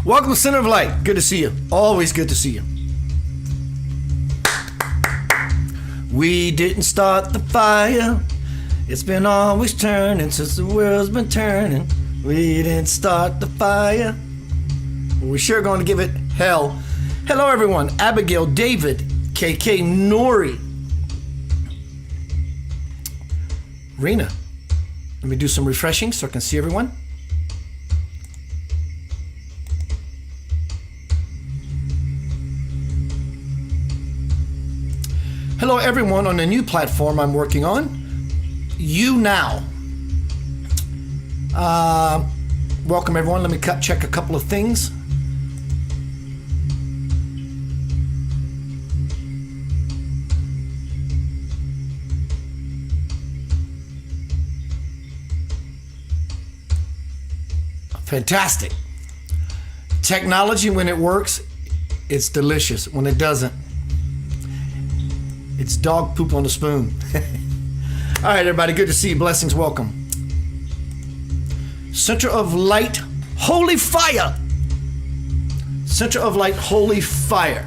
Welcome to Center of Light. Good to see you. Always good to see you. We didn't start the fire. It's been always turning since the world's been turning. We didn't start the fire. We're sure going to give it hell. Hello, everyone. Abigail, David, KK, Nori, Rena. Let me do some refreshing so I can see everyone. Hello, everyone on the new platform I'm working on, YouNow. Welcome, everyone. Let me check a couple of things. Fantastic. Technology, when it works, it's delicious. When it doesn't, it's dog poop on a spoon. All right, everybody, good to see you. Blessings, welcome. Center of Light, Holy Fire. Center of Light, Holy Fire.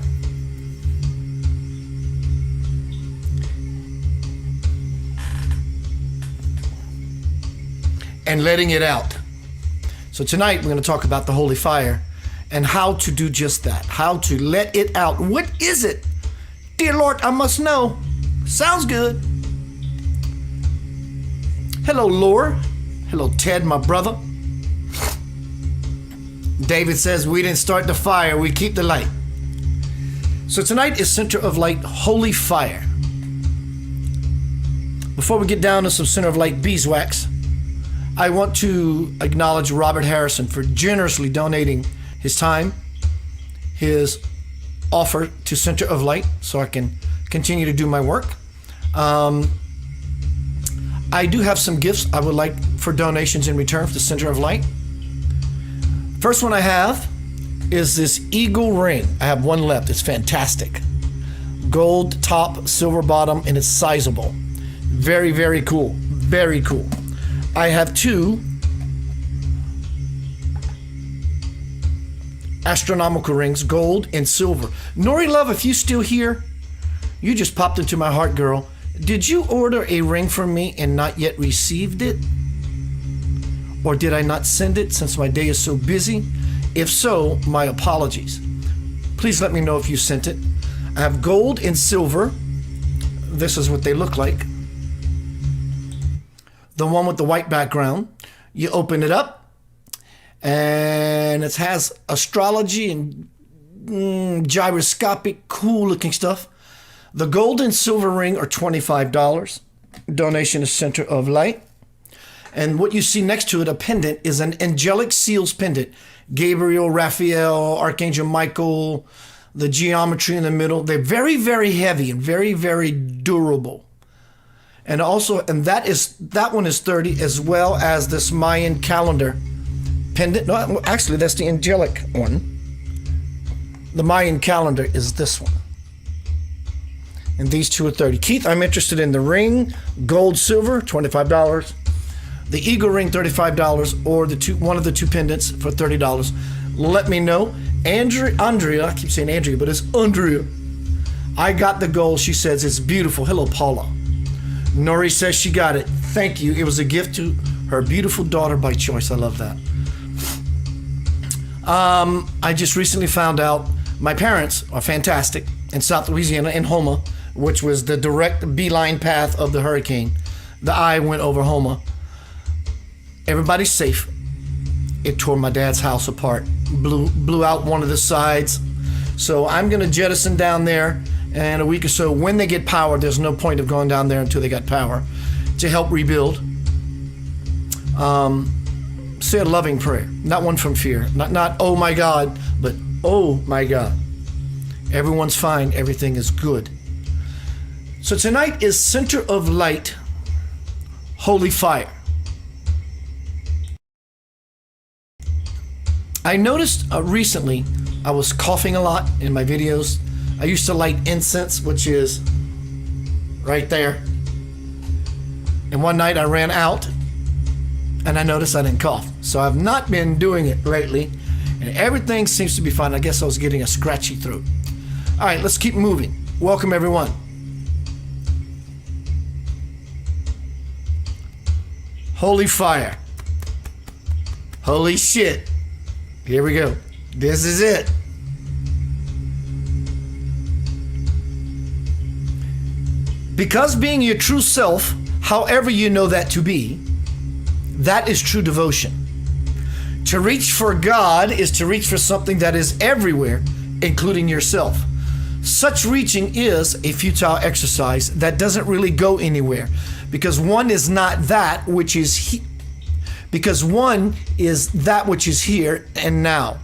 And letting it out. So tonight we're going to talk about the Holy Fire and how to do just that. How to let it out. What is it? Dear Lord, I must know. Sounds good. Hello, Laura. Hello, Ted, my brother. David says, we didn't start the fire, we keep the light. So tonight is Center of Light, Holy Fire. Before we get down to some Center of Light beeswax, I want to acknowledge Robert Harrison for generously donating his time, his offer to Center of Light, so I can continue to do my work. I do have some gifts I would like for donations in return for the Center of Light. First one I have is this eagle ring. I have one left. It's fantastic. Gold top, silver bottom, and it's sizable. Very, very cool. Very cool. I have two astronomical rings, gold and silver. Nori Love, if you still here, you just popped into my heart, girl. Did you order a ring from me and not yet received it? Or did I not send it since my day is so busy? If so, my apologies. Please let me know if you sent it. I have gold and silver. This is what they look like. The one with the white background. You open it up and it has astrology and gyroscopic, cool looking stuff. The gold and silver ring are $25. Donation is Center of Light. And what you see next to it, a pendant, is an angelic seals pendant. Gabriel, Raphael, Archangel Michael, the geometry in the middle. They're very, very heavy and very, very durable. And also, that one is $30, as well as this Mayan calendar pendant. No, actually, that's the angelic one. The Mayan calendar is this one. And these two are $30. Keith, I'm interested in the ring, gold, silver, $25. The eagle ring, $35, or one of the two pendants for $30. Let me know. Andrea, I keep saying Andrea, but it's Andrea. I got the gold. She says it's beautiful. Hello, Paula. Nori says she got it. Thank you. It was a gift to her beautiful daughter by choice. I love that. I just recently found out my parents are fantastic in South Louisiana, in Houma, which was the direct beeline path of the hurricane. The eye went over Houma. Everybody's safe. It tore my dad's house apart, blew out one of the sides. So I'm going to jettison down there in a week or so. When they get power, there's no point of going down there until they got power, to help rebuild. Say a loving prayer, not one from fear, not oh my God, but oh my God. Everyone's fine, everything is good. So tonight is Center of Light, Holy Fire. I noticed recently I was coughing a lot in my videos. I used to light incense, which is right there. And one night I ran out and I noticed I didn't cough. So I've not been doing it lately and everything seems to be fine. I guess I was getting a scratchy throat. All right, let's keep moving. Welcome everyone. Holy fire. Holy shit. Here we go. This is it. Because being your true self, however you know that to be, that is true devotion. To reach for God is to reach for something that is everywhere, including yourself. Such reaching is a futile exercise that doesn't really go anywhere, because one is not that which is because one is that which is here and now.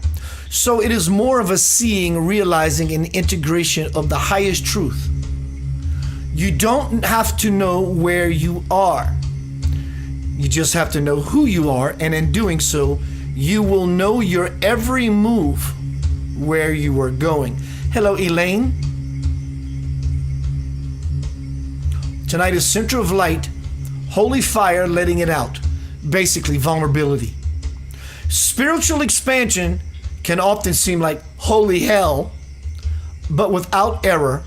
So it is more of a seeing, realizing, and integration of the highest truth. You don't have to know where you are. You just have to know who you are, and in doing so, you will know your every move where you are going. Hello, Elaine. Tonight is Center of Light, Holy Fire, letting it out. Basically, vulnerability. Spiritual expansion can often seem like holy hell, but without error.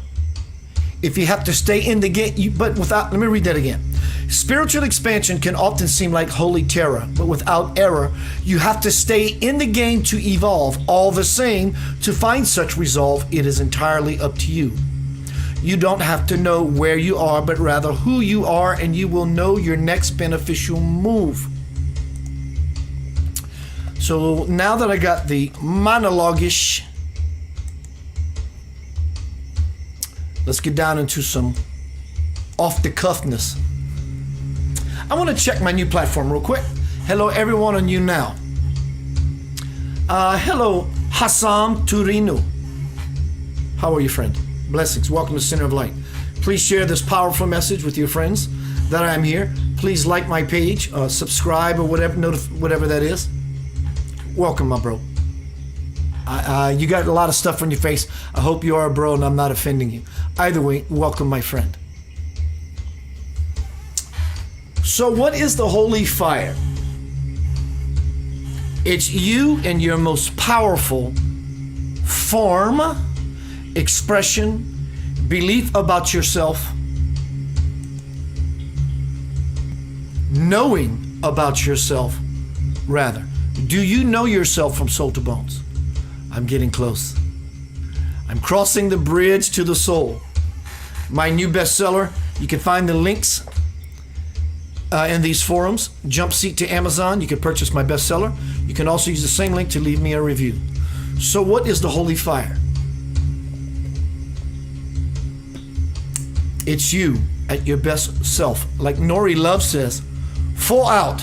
If you have to stay in the game, let me read that again. Spiritual expansion can often seem like holy terror, but without error, you have to stay in the game to evolve. All the same, to find such resolve, it is entirely up to you. You don't have to know where you are, but rather who you are, and you will know your next beneficial move. So So now that I got the monologue-ish, let's get down into some off-the-cuffness. I want to check my new platform real quick. Hello, everyone on you now. Hello, Hassam Turino. How are you, friend? Blessings. Welcome to Center of Light. Please share this powerful message with your friends that I am here. Please like my page, subscribe, or whatever that is. Welcome, my bro. You got a lot of stuff on your face. I hope you are a bro and I'm not offending you. Either way, welcome, my friend. So what is the holy fire? It's you in your most powerful form, expression, belief about yourself, knowing about yourself, rather. Do you know yourself from soul to bones? I'm getting close. I'm crossing the bridge to the soul. My new bestseller, you can find the links in these forums. Jump seat to Amazon, you can purchase my bestseller. You can also use the same link to leave me a review. So what is the holy fire? It's you at your best self. Like Nori Love says, full out.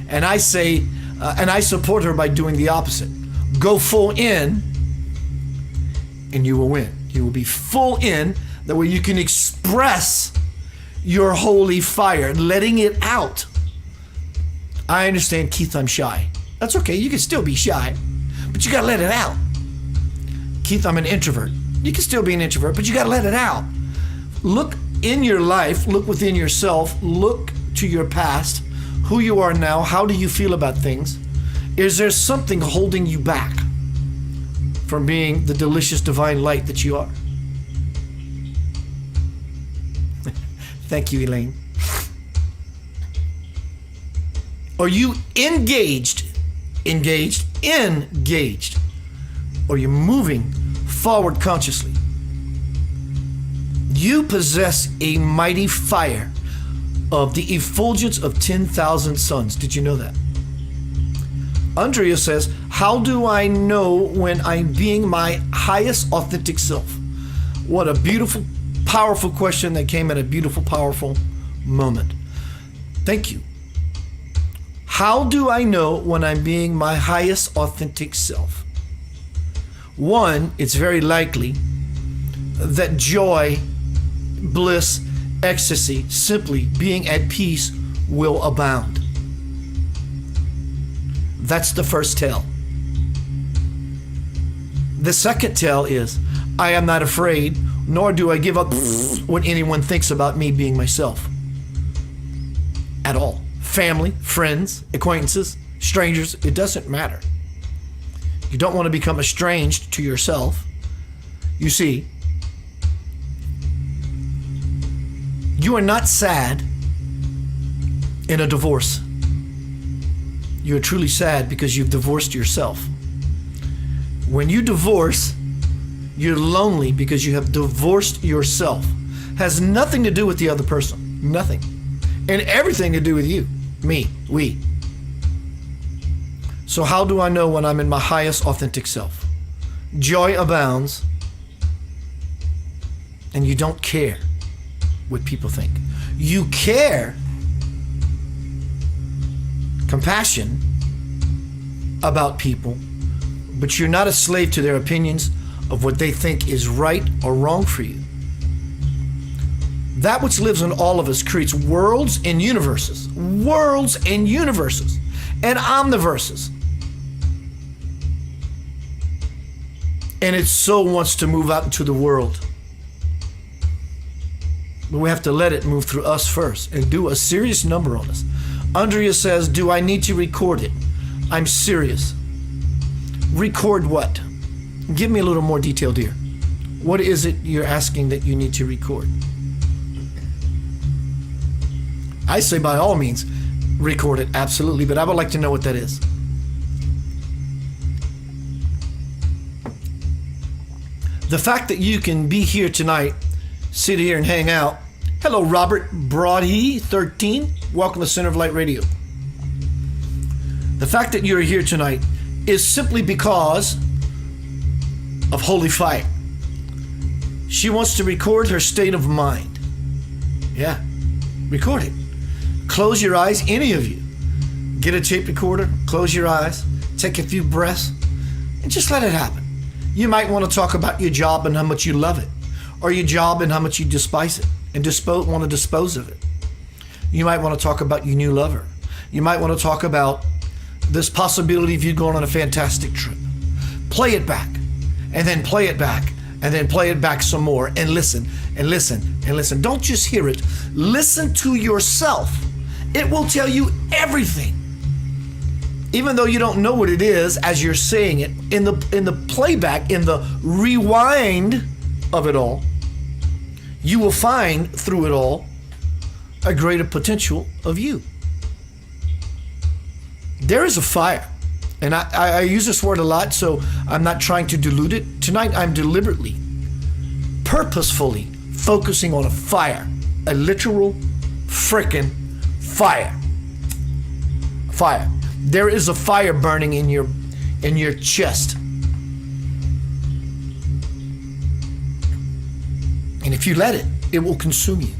And I say, and I support her by doing the opposite. Go full in and you will win. You will be full in, that way you can express your holy fire, letting it out. I understand, Keith, I'm shy. That's okay, you can still be shy, but you gotta let it out. Keith, I'm an introvert. You can still be an introvert, but you gotta let it out. Look in your life, look within yourself, look to your past, who you are now, how do you feel about things? Is there something holding you back from being the delicious divine light that you are? Thank you, Elaine. Are you engaged, or you're moving forward consciously? You possess a mighty fire of the effulgence of 10,000 suns. Did you know that? Andrea says, how do I know when I'm being my highest authentic self? What a beautiful, powerful question that came at a beautiful, powerful moment. Thank you. How do I know when I'm being my highest authentic self? One, it's very likely that joy, bliss, ecstasy, simply being at peace will abound. That's the first tell. The second tell is, I am not afraid, nor do I give up what anyone thinks about me being myself. At all. Family, friends, acquaintances, strangers, it doesn't matter. You don't want to become estranged to yourself. You see, you are not sad in a divorce. You are truly sad because you've divorced yourself. When you divorce, you're lonely because you have divorced yourself. Has nothing to do with the other person. Nothing. And everything to do with you, me, we. So how do I know when I'm in my highest authentic self? Joy abounds, and you don't care what people think. You care, compassion about people, but you're not a slave to their opinions of what they think is right or wrong for you. That which lives in all of us creates worlds and universes, and omniverses. And it so wants to move out into the world. But we have to let it move through us first and do a serious number on us. Andrea says, do I need to record it? I'm serious. Record what? Give me a little more detail, dear. What is it you're asking that you need to record? I say by all means, record it, absolutely, but I would like to know what that is. The fact that you can be here tonight, sit here and hang out. Hello, Robert Broadhey, 13. Welcome to Center of Light Radio. The fact that you're here tonight is simply because of Holy Fire. She wants to record her state of mind. Yeah, record it. Close your eyes, any of you. Get a tape recorder, close your eyes, take a few breaths, and just let it happen. You might want to talk about your job and how much you love it, or your job and how much you despise it, and want to dispose of it. You might want to talk about your new lover. You might want to talk about this possibility of you going on a fantastic trip. Play it back, and then play it back, and then play it back some more, and listen, and listen, and listen. Don't just hear it. Listen to yourself. It will tell you everything. Even though you don't know what it is as you're saying it, in the playback, in the rewind of it all, you will find through it all a greater potential of you. There is a fire. And I use this word a lot, so I'm not trying to dilute it. Tonight, I'm deliberately, purposefully focusing on a fire. A literal frickin' fire. Fire. There is a fire burning in your chest. And if you let it, it will consume you.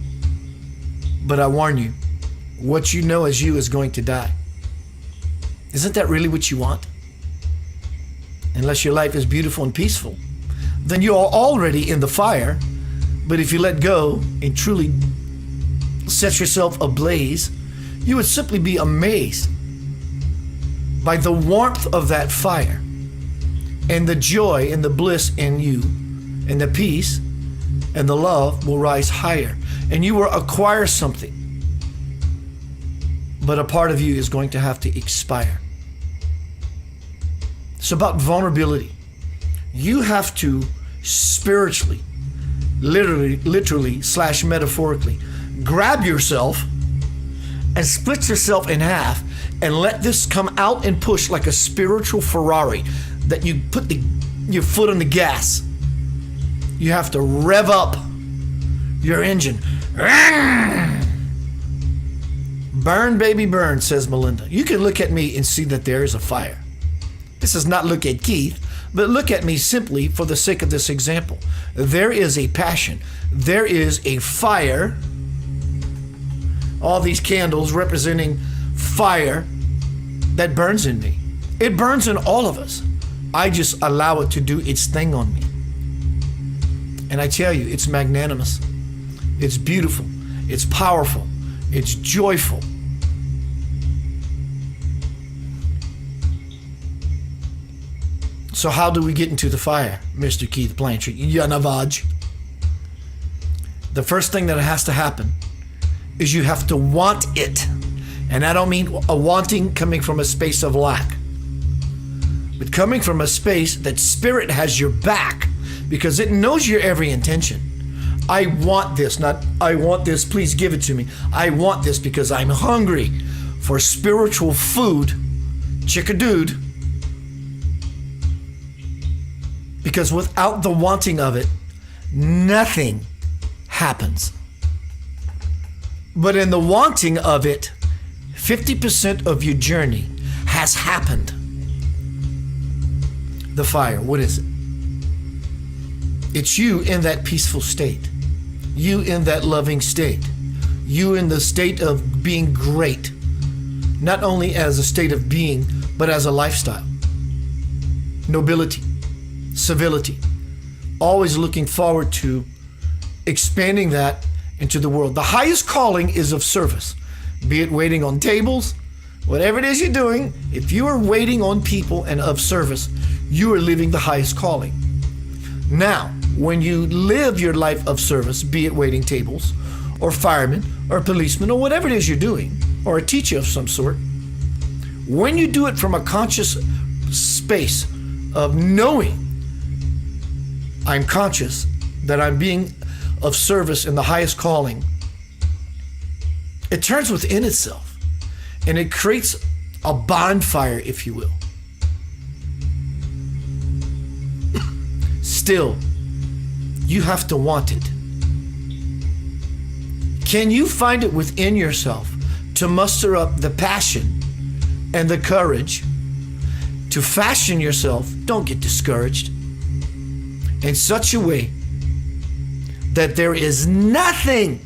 But I warn you, what you know as you is going to die. Isn't that really what you want? Unless your life is beautiful and peaceful, then you are already in the fire. But if you let go and truly set yourself ablaze, you would simply be amazed by the warmth of that fire and the joy and the bliss in you, and the peace and the love will rise higher, and you will acquire something. But a part of you is going to have to expire. It's about vulnerability. You have to spiritually, literally / metaphorically, grab yourself and split yourself in half and let this come out and push like a spiritual Ferrari that you put your foot on the gas. You have to rev up your engine. Burn, baby, burn, says Melinda. You can look at me and see that there is a fire. This is not look at Keith, but look at me simply for the sake of this example. There is a passion. There is a fire. All these candles representing fire that burns in me. It burns in all of us. I just allow it to do its thing on me. And I tell you, it's magnanimous. It's beautiful. It's powerful. It's joyful. So how do we get into the fire, Mr. Keith Blanchard? Yanavaj. The first thing that has to happen is you have to want it. And I don't mean a wanting coming from a space of lack, but coming from a space that spirit has your back because it knows your every intention. I want this, not I want this, please give it to me. I want this because I'm hungry for spiritual food, chickadood. Because without the wanting of it, nothing happens. But in the wanting of it, 50% of your journey has happened. The fire, what is it? It's you in that peaceful state. You in that loving state. You in the state of being great. Not only as a state of being, but as a lifestyle. Nobility, civility. Always looking forward to expanding that into the world. The highest calling is of service. Be it waiting on tables, whatever it is you're doing, if you are waiting on people and of service, you are living the highest calling. Now, when you live your life of service, be it waiting tables, or fireman, or policeman, or whatever it is you're doing, or a teacher of some sort, when you do it from a conscious space of knowing, I'm conscious that I'm being of service in the highest calling, it turns within itself and it creates a bonfire, if you will. Still, you have to want it. Can you find it within yourself to muster up the passion and the courage to fashion yourself, don't get discouraged, in such a way that there is nothing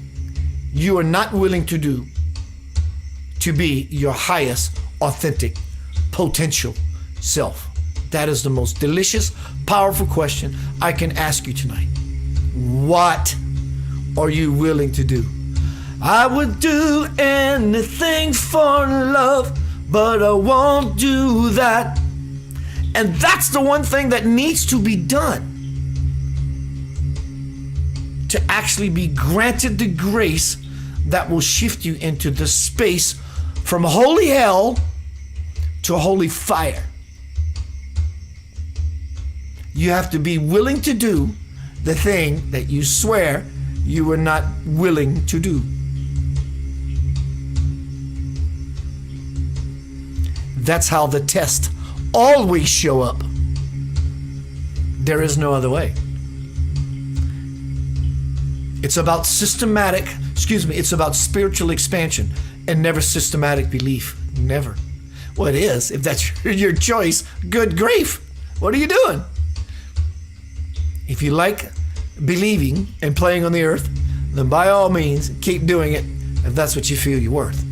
you are not willing to do to be your highest, authentic, potential self. That is the most delicious, powerful question I can ask you tonight. What are you willing to do? I would do anything for love, but I won't do that. And that's the one thing that needs to be done to actually be granted the grace that will shift you into the space from holy hell to holy fire. You have to be willing to do the thing that you swear you were not willing to do. That's how the tests always show up. There is no other way. It's about it's about spiritual expansion and never systematic belief. Never. Well, it is. If that's your choice, good grief. What are you doing? If you like believing and playing on the earth, then by all means, keep doing it if that's what you feel you're worth.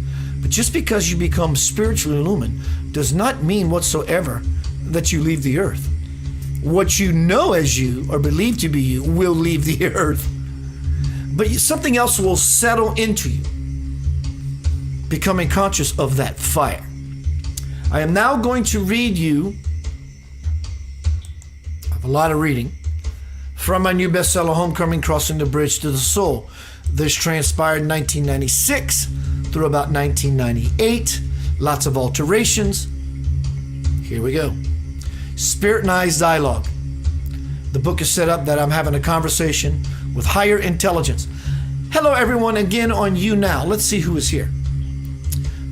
But just because you become spiritually illumined does not mean whatsoever that you leave the earth. What you know as you or believe to be you will leave the earth. But something else will settle into you, becoming conscious of that fire. I am now going to read you, I have a lot of reading, from my new bestseller, Homecoming, Crossing the Bridge to the Soul. This transpired in 1996 through about 1998. Lots of alterations. Here we go. Spirit and Eyes Dialogue. The book is set up that I'm having a conversation with higher intelligence. Hello everyone, again on You Now. Let's see who is here.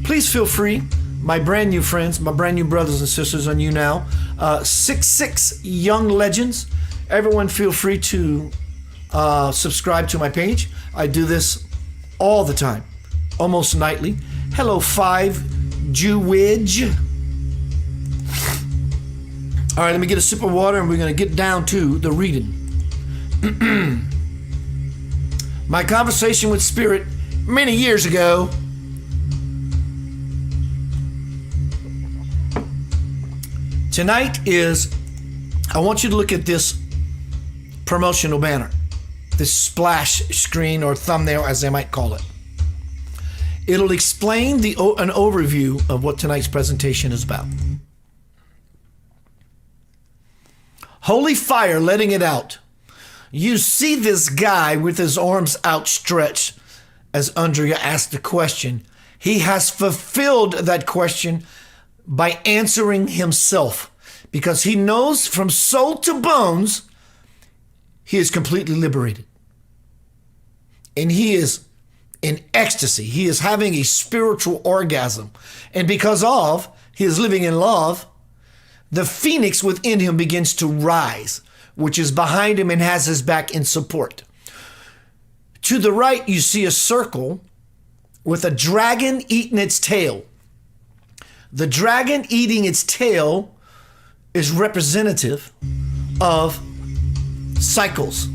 Please feel free, my brand new friends, my brand new brothers and sisters on You Now, 66 young legends. Everyone feel free to subscribe to my page. I do this all the time, almost nightly. Hello 5 Jewidge. All right, let me get a sip of water and we're going to get down to the reading. My conversation with Spirit many years ago. Tonight is, I want you to look at this promotional banner, this splash screen or thumbnail as they might call it. It'll explain an overview of what tonight's presentation is about. Holy fire, letting it out. You see this guy with his arms outstretched as Andrea asked the question. He has fulfilled that question by answering himself because he knows from soul to bones he is completely liberated. And he is in ecstasy. He is having a spiritual orgasm. And because of he is living in love, the phoenix within him begins to rise, which is behind him and has his back in support. To the right, you see a circle with a dragon eating its tail. The dragon eating its tail is representative of cycles,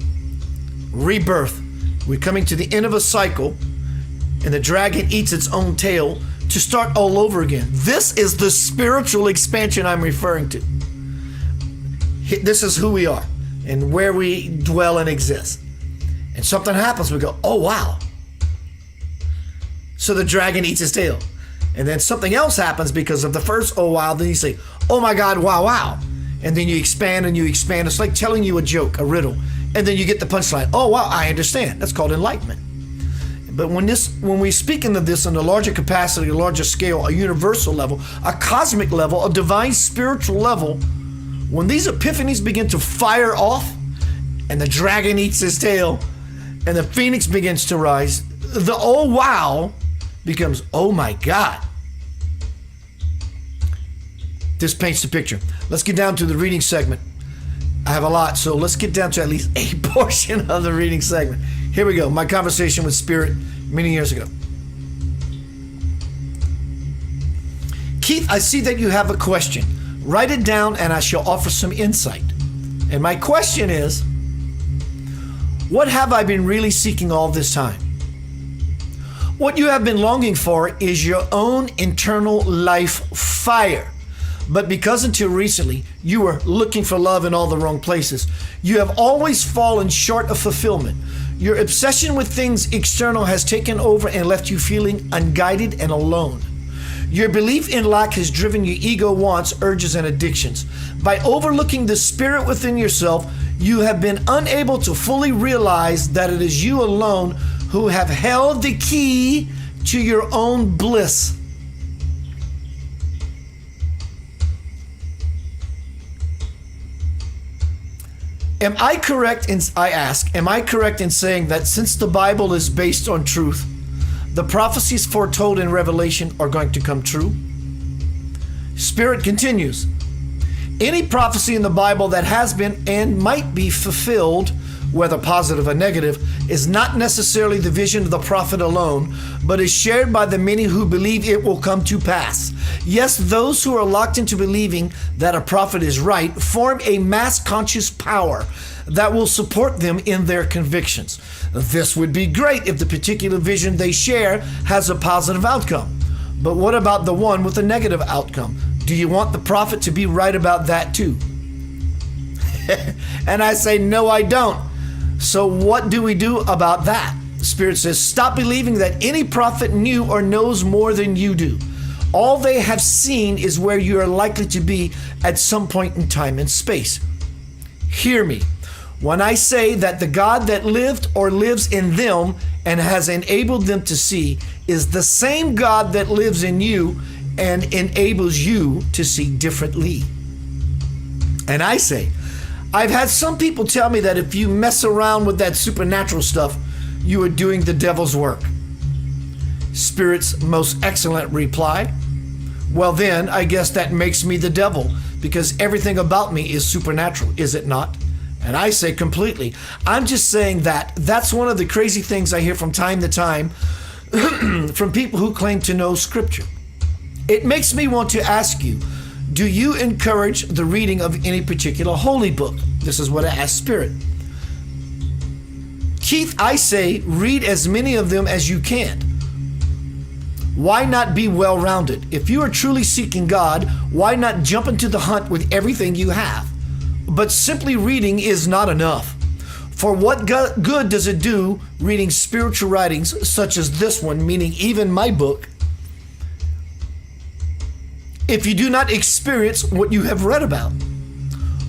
rebirth. We're coming to the end of a cycle, and the dragon eats its own tail to start all over again. This is the spiritual expansion I'm referring to. This is who we are and where we dwell and exist. And something happens, we go, oh wow. So the dragon eats his tail. And then something else happens because of the first oh wow, then you say, oh my God, wow, wow. And then you expand and you expand. It's like telling you a joke, a riddle. And then you get the punchline. Oh wow, I understand. That's called enlightenment. But when we speak into this on a larger capacity, a larger scale, a universal level, a cosmic level, a divine spiritual level, when these epiphanies begin to fire off and the dragon eats his tail and the phoenix begins to rise, the oh wow becomes oh my God. This paints the picture. Let's get down to the reading segment. I have a lot, so let's get down to at least a portion of the reading segment. Here we go. My conversation with Spirit many years ago. Keith, I see that you have a question. Write it down and I shall offer some insight. And my question is, what have I been really seeking all this time? What you have been longing for is your own internal life fire. But because until recently you were looking for love in all the wrong places, you have always fallen short of fulfillment. Your obsession with things external has taken over and left you feeling unguided and alone. Your belief in lack has driven your ego wants, urges, and addictions. By overlooking the spirit within yourself, you have been unable to fully realize that it is you alone who have held the key to your own bliss. Am I correct in saying that since the Bible is based on truth, the prophecies foretold in Revelation are going to come true? Spirit continues. Any prophecy in the Bible that has been and might be fulfilled, whether positive or negative, is not necessarily the vision of the prophet alone, but is shared by the many who believe it will come to pass. Yes, those who are locked into believing that a prophet is right form a mass conscious power that will support them in their convictions. This would be great if the particular vision they share has a positive outcome. But what about the one with a negative outcome? Do you want the prophet to be right about that too? And I say, no, I don't. So what do we do about that? Spirit says, stop believing that any prophet knew or knows more than you do. All they have seen is where you are likely to be at some point in time and space. Hear me. When I say that the God that lived or lives in them and has enabled them to see is the same God that lives in you and enables you to see differently. And I say, I've had some people tell me that if you mess around with that supernatural stuff, you are doing the devil's work. Spirit's most excellent reply, well then, I guess that makes me the devil, because everything about me is supernatural, is it not? And I say completely. I'm just saying that that's one of the crazy things I hear from time to time from people who claim to know Scripture. It makes me want to ask you, do you encourage the reading of any particular holy book? This is what I ask Spirit. Keith, I say read as many of them as you can. Why not be well-rounded? If you are truly seeking God, why not jump into the hunt with everything you have? But simply reading is not enough. For what good does it do reading spiritual writings such as this one, meaning even my book, if you do not experience what you have read about?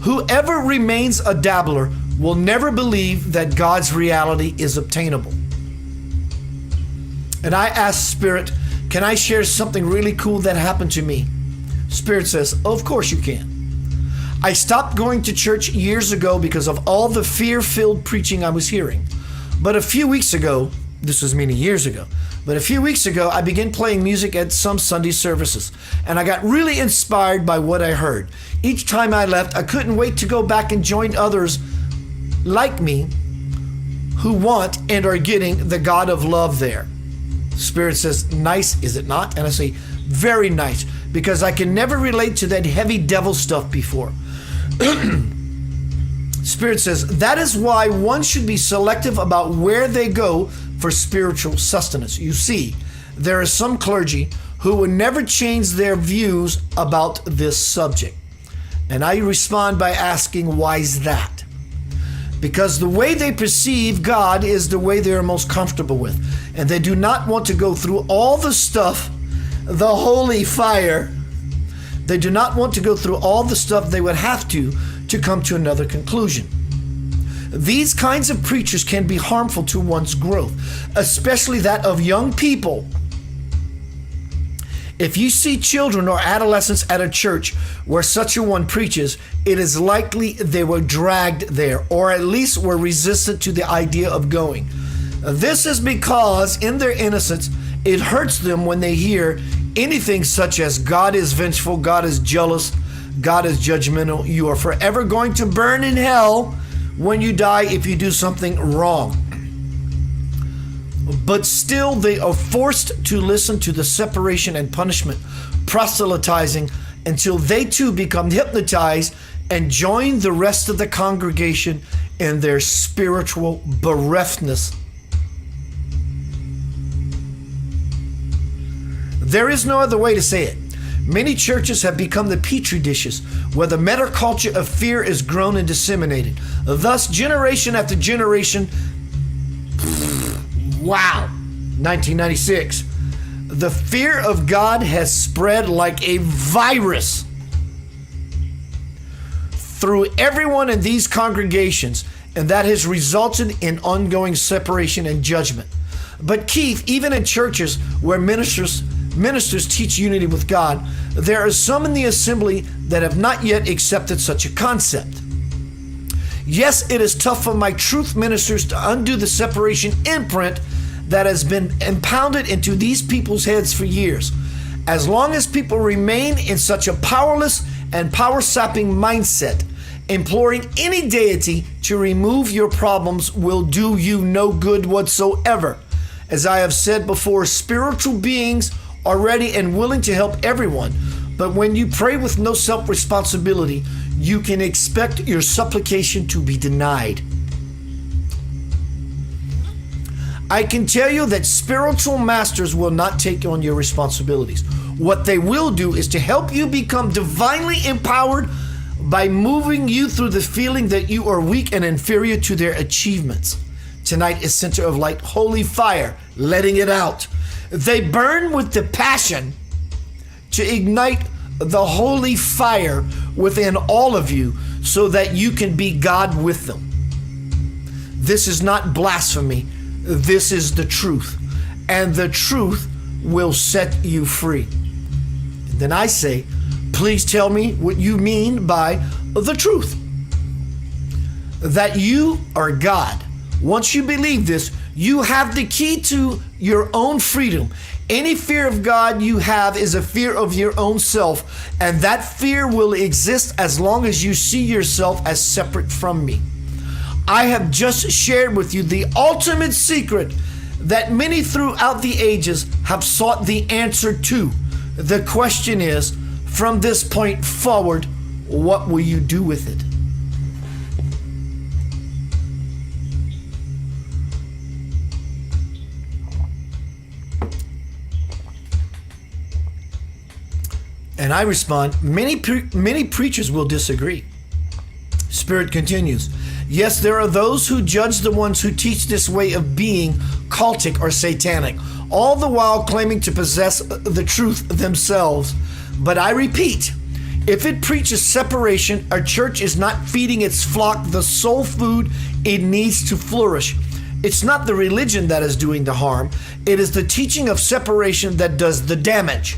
Whoever remains a dabbler will never believe that God's reality is obtainable. And I asked Spirit, can I share something really cool that happened to me? Spirit says, of course you can. I stopped going to church years ago because of all the fear-filled preaching I was hearing. But a few weeks ago, this was many years ago, but a few weeks ago, I began playing music at some Sunday services, and I got really inspired by what I heard. Each time I left, I couldn't wait to go back and join others like me who want and are getting the God of love there. Spirit says, nice, is it not? And I say, very nice, because I can never relate to that heavy devil stuff before. Spirit says, that is why one should be selective about where they go for spiritual sustenance. You see, there is some clergy who would never change their views about this subject. And I respond by asking, why is that? Because the way they perceive God is the way they are most comfortable with. And they do not want to go through all the stuff, the holy fire. They do not want to go through all the stuff they would have to come to another conclusion. These kinds of preachers can be harmful to one's growth, especially that of young people. If you see children or adolescents at a church where such a one preaches, it is likely they were dragged there, or at least were resistant to the idea of going. This is because, in their innocence, it hurts them when they hear anything such as God is vengeful, God is jealous, God is judgmental, you are forever going to burn in hell when you die if you do something wrong. but still they are forced to listen to the separation and punishment, proselytizing until they too become hypnotized and join the rest of the congregation in their spiritual bereftness. There is no other way to say it. Many churches have become the petri dishes where the metaculture of fear is grown and disseminated. Thus, generation after generation, wow, 1996, the fear of God has spread like a virus through everyone in these congregations, and that has resulted in ongoing separation and judgment. But Keith, even in churches where ministers teach unity with God, there are some in the assembly that have not yet accepted such a concept. Yes, it is tough for my truth ministers to undo the separation imprint that has been impounded into these people's heads for years. As long as people remain in such a powerless and power-sapping mindset, imploring any deity to remove your problems will do you no good whatsoever. As I have said before, spiritual beings are ready and willing to help everyone, but when you pray with no self-responsibility, you can expect your supplication to be denied. I can tell you that spiritual masters will not take on your responsibilities. What they will do is to help you become divinely empowered by moving you through the feeling that you are weak and inferior to their achievements. Tonight is Center of Light, Holy Fire, letting it out. They burn with the passion to ignite the holy fire within all of you so that you can be God with them. This is not blasphemy. This is the truth. And the truth will set you free. And then I say, please tell me what you mean by the truth. That you are God. Once you believe this, you have the key to your own freedom. Any fear of God you have is a fear of your own self, and that fear will exist as long as you see yourself as separate from me. I have just shared with you the ultimate secret that many throughout the ages have sought the answer to. The question is, from this point forward, what will you do with it? And I respond, many preachers will disagree. Spirit continues, yes, there are those who judge the ones who teach this way of being cultic or satanic, all the while claiming to possess the truth themselves. But I repeat, if it preaches separation, a church is not feeding its flock the soul food it needs to flourish. It's not the religion that is doing the harm. It is the teaching of separation that does the damage.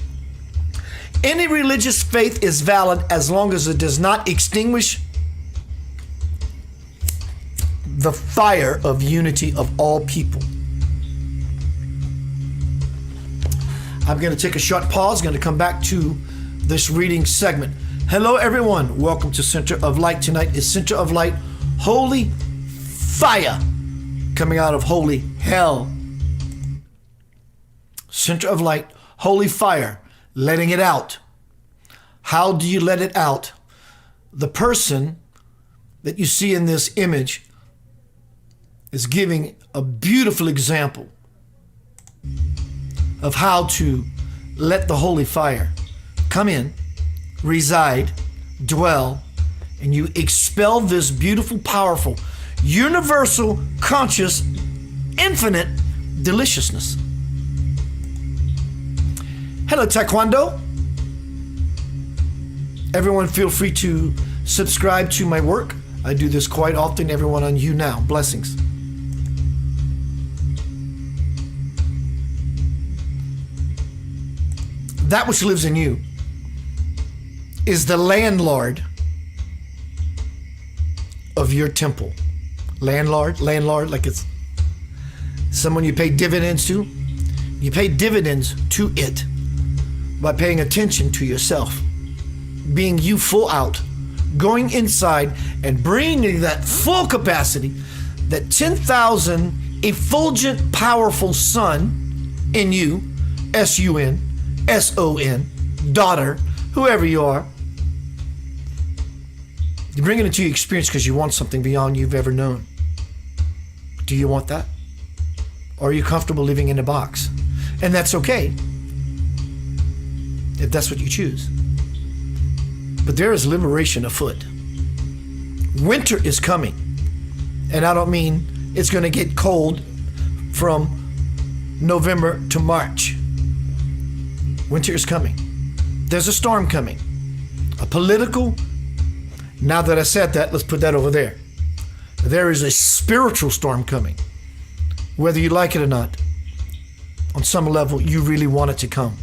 Any religious faith is valid as long as it does not extinguish the fire of unity of all people. I'm going to take a short pause, going to come back to this reading segment. Hello, everyone. Welcome to Center of Light. Tonight is Center of Light, Holy Fire, coming out of Holy Hell. Center of Light, Holy Fire, letting it out. How do you let it out? The person that you see in this image is giving a beautiful example of how to let the holy fire come in, reside, dwell, and you expel this beautiful, powerful, universal, conscious, infinite deliciousness. Hello, Taekwondo. Everyone feel free to subscribe to my work. I do this quite often. Everyone on You Now. Blessings. That which lives in you is the landlord of your temple. Landlord, like it's someone you pay dividends to. You pay dividends to it by paying attention to yourself, being you full out, going inside and bringing that full capacity, that 10,000 effulgent, powerful sun in you, S-U-N, S-O-N, daughter, whoever you are. You bring it into your experience because you want something beyond you've ever known. Do you want that? Or are you comfortable living in a box? And that's okay, if that's what you choose. But there is liberation afoot. Winter is coming. And I don't mean it's going to get cold from November to March. Winter is coming. There's a storm coming. A political, now that I said that, let's put that over there. There is a spiritual storm coming. Whether you like it or not, on some level, you really want it to come.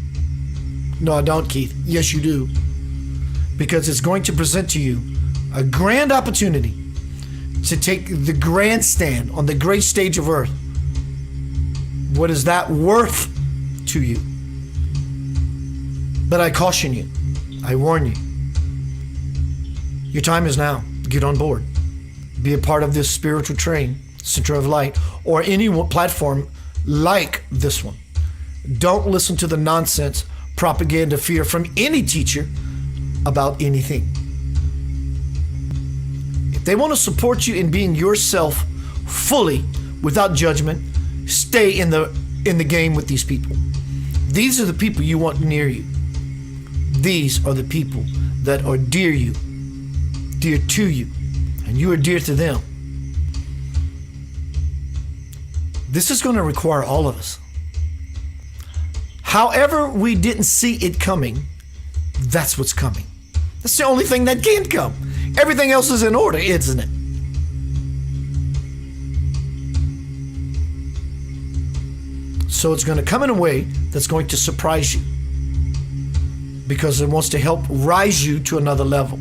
No, I don't, Keith. Yes, you do. Because it's going to present to you a grand opportunity to take the grandstand on the great stage of earth. What is that worth to you? But I caution you. I warn you. Your time is now. Get on board. Be a part of this spiritual train, Center of Light, or any platform like this one. Don't listen to the nonsense, propaganda, fear from any teacher about anything. If they want to support you in being yourself fully, without judgment, stay in the game with these people. These are the people you want near you. These are the people that are dear to you, and you are dear to them. This is going to require all of us. However we didn't see it coming, that's what's coming. That's the only thing that can come. Everything else is in order, isn't it? So it's going to come in a way that's going to surprise you, because it wants to help rise you to another level.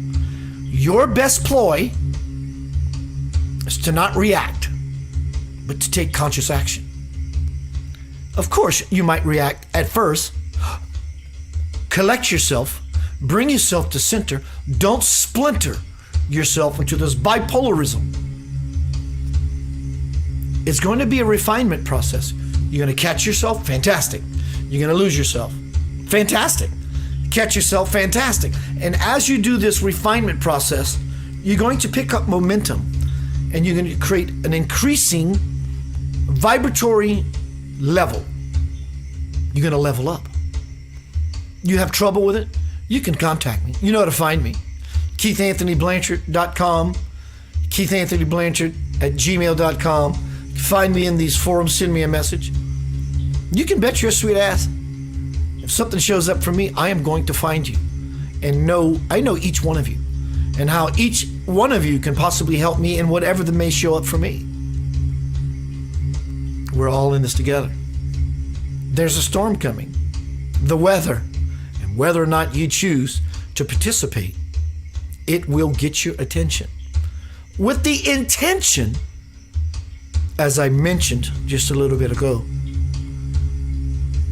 Your best ploy is to not react, but to take conscious action. Of course, you might react at first. Collect yourself, bring yourself to center. Don't splinter yourself into this bipolarism. It's going to be a refinement process. You're going to catch yourself, fantastic. You're going to lose yourself, fantastic. Catch yourself, fantastic. And as you do this refinement process, you're going to pick up momentum, and you're going to create an increasing vibratory level. You're going to level up. You have trouble with it? You can contact me. You know how to find me. KeithAnthonyBlanchard.com, KeithAnthonyBlanchard@gmail.com. Find me in these forums, send me a message. You can bet your sweet ass, if something shows up for me, I am going to find you. And I know each one of you, and how each one of you can possibly help me in whatever that may show up for me. We're all in this together. There's a storm coming. The weather, and whether or not you choose to participate, it will get your attention. With the intention, as I mentioned just a little bit ago,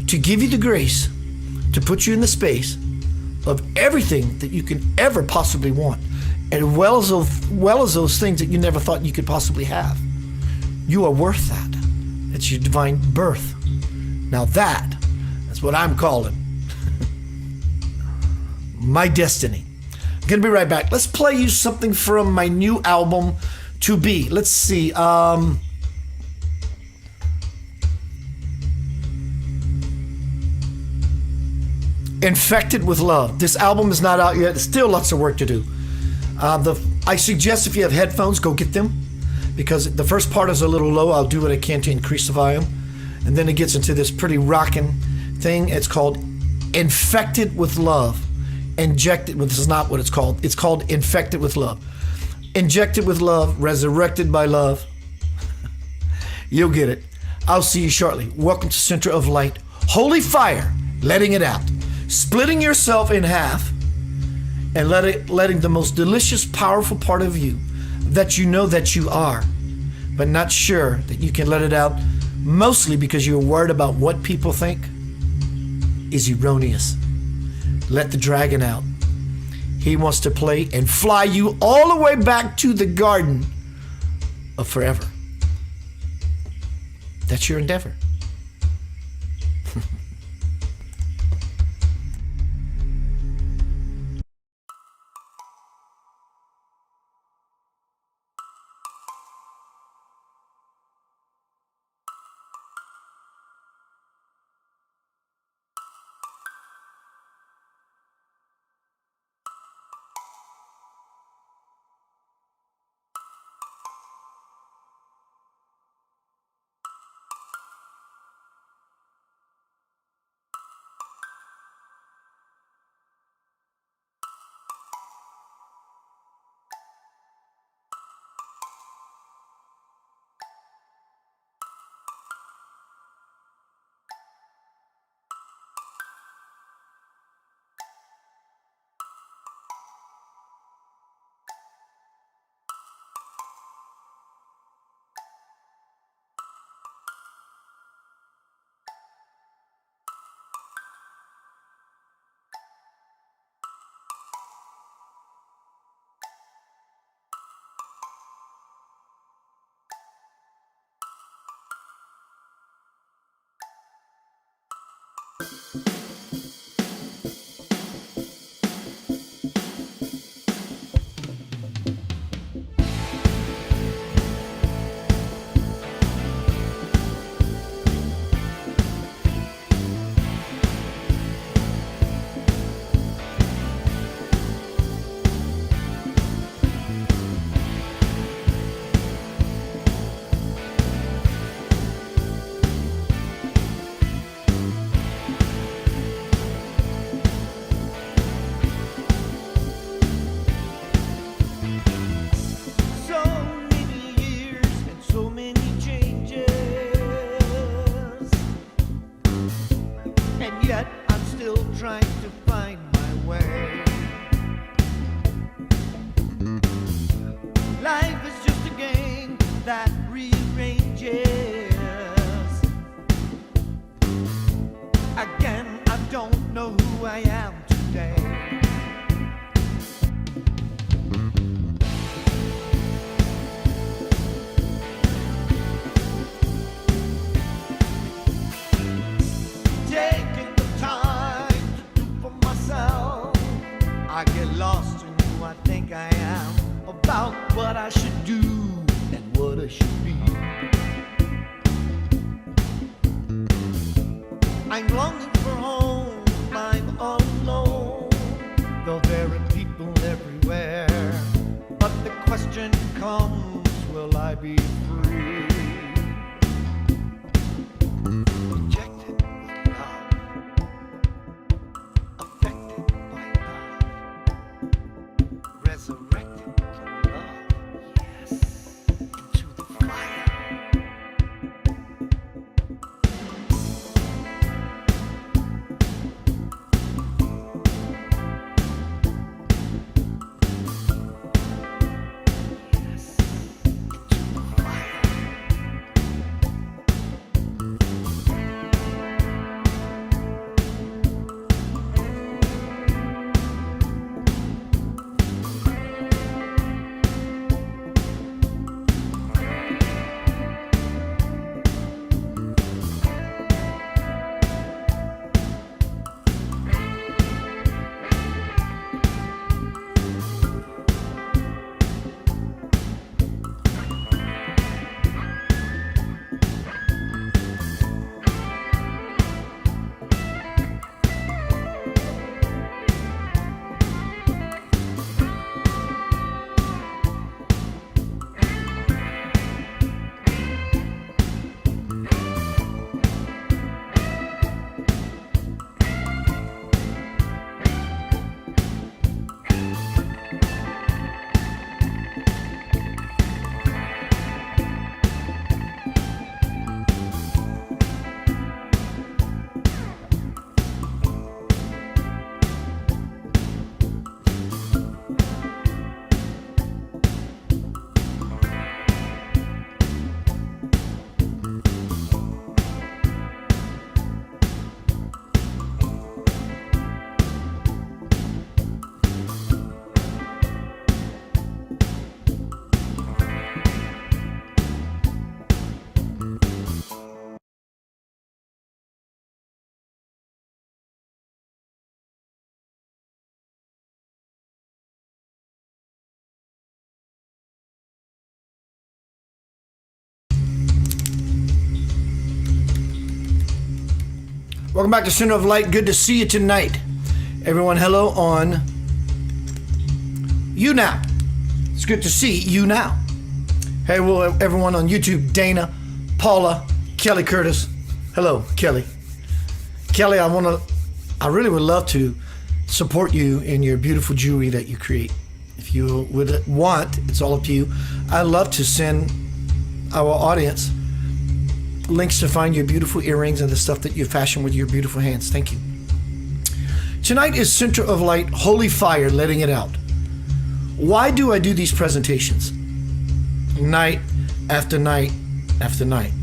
to give you the grace to put you in the space of everything that you can ever possibly want, as well as those things that you never thought you could possibly have. You are worth that. It's your divine birth. Now that's what I'm calling my destiny. I'm gonna be right back. Let's play you something from my new album, To Be. Let's see. Infected with Love. This album is not out yet. There's still lots of work to do. I suggest if you have headphones, go get them, because the first part is a little low. I'll do what I can to increase the volume. And then it gets into this pretty rocking thing. It's called Infected with Love. Injected with, this is not what it's called. It's called Infected with Love. Injected with love, resurrected by love. You'll get it. I'll see you shortly. Welcome to Center of Light. Holy fire, letting it out. Splitting yourself in half and letting the most delicious, powerful part of you that you know that you are, but not sure that you can let it out, mostly because you're worried about what people think, is erroneous. Let the dragon out. He wants to play and fly you all the way back to the garden of forever. That's your endeavor. Welcome back to Center of Light. Good to see you tonight. Everyone, hello on You Now. It's good to see you now. Hey, well, everyone on YouTube, Dana, Paula, Kelly Curtis. Hello, Kelly. Kelly, I really would love to support you in your beautiful jewelry that you create. If you would want, it's all up to you. I'd love to send our audience links to find your beautiful earrings and the stuff that you fashion with your beautiful hands. Thank you. Tonight is Center of Light, Holy Fire, letting it out. Why do I do these presentations? Night after night after night.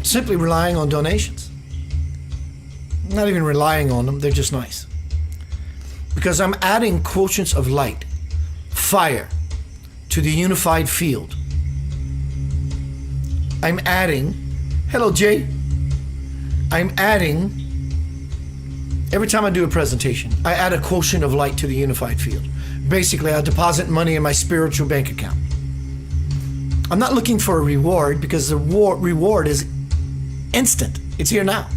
Simply relying on donations. Not even relying on them, they're just nice. Because I'm adding quotients of light, fire, to the unified field. I'm adding, hello Jay, I'm adding, every time I do a presentation, I add a quotient of light to the unified field. Basically, I deposit money in my spiritual bank account. I'm not looking for a reward because the reward is instant. It's here now.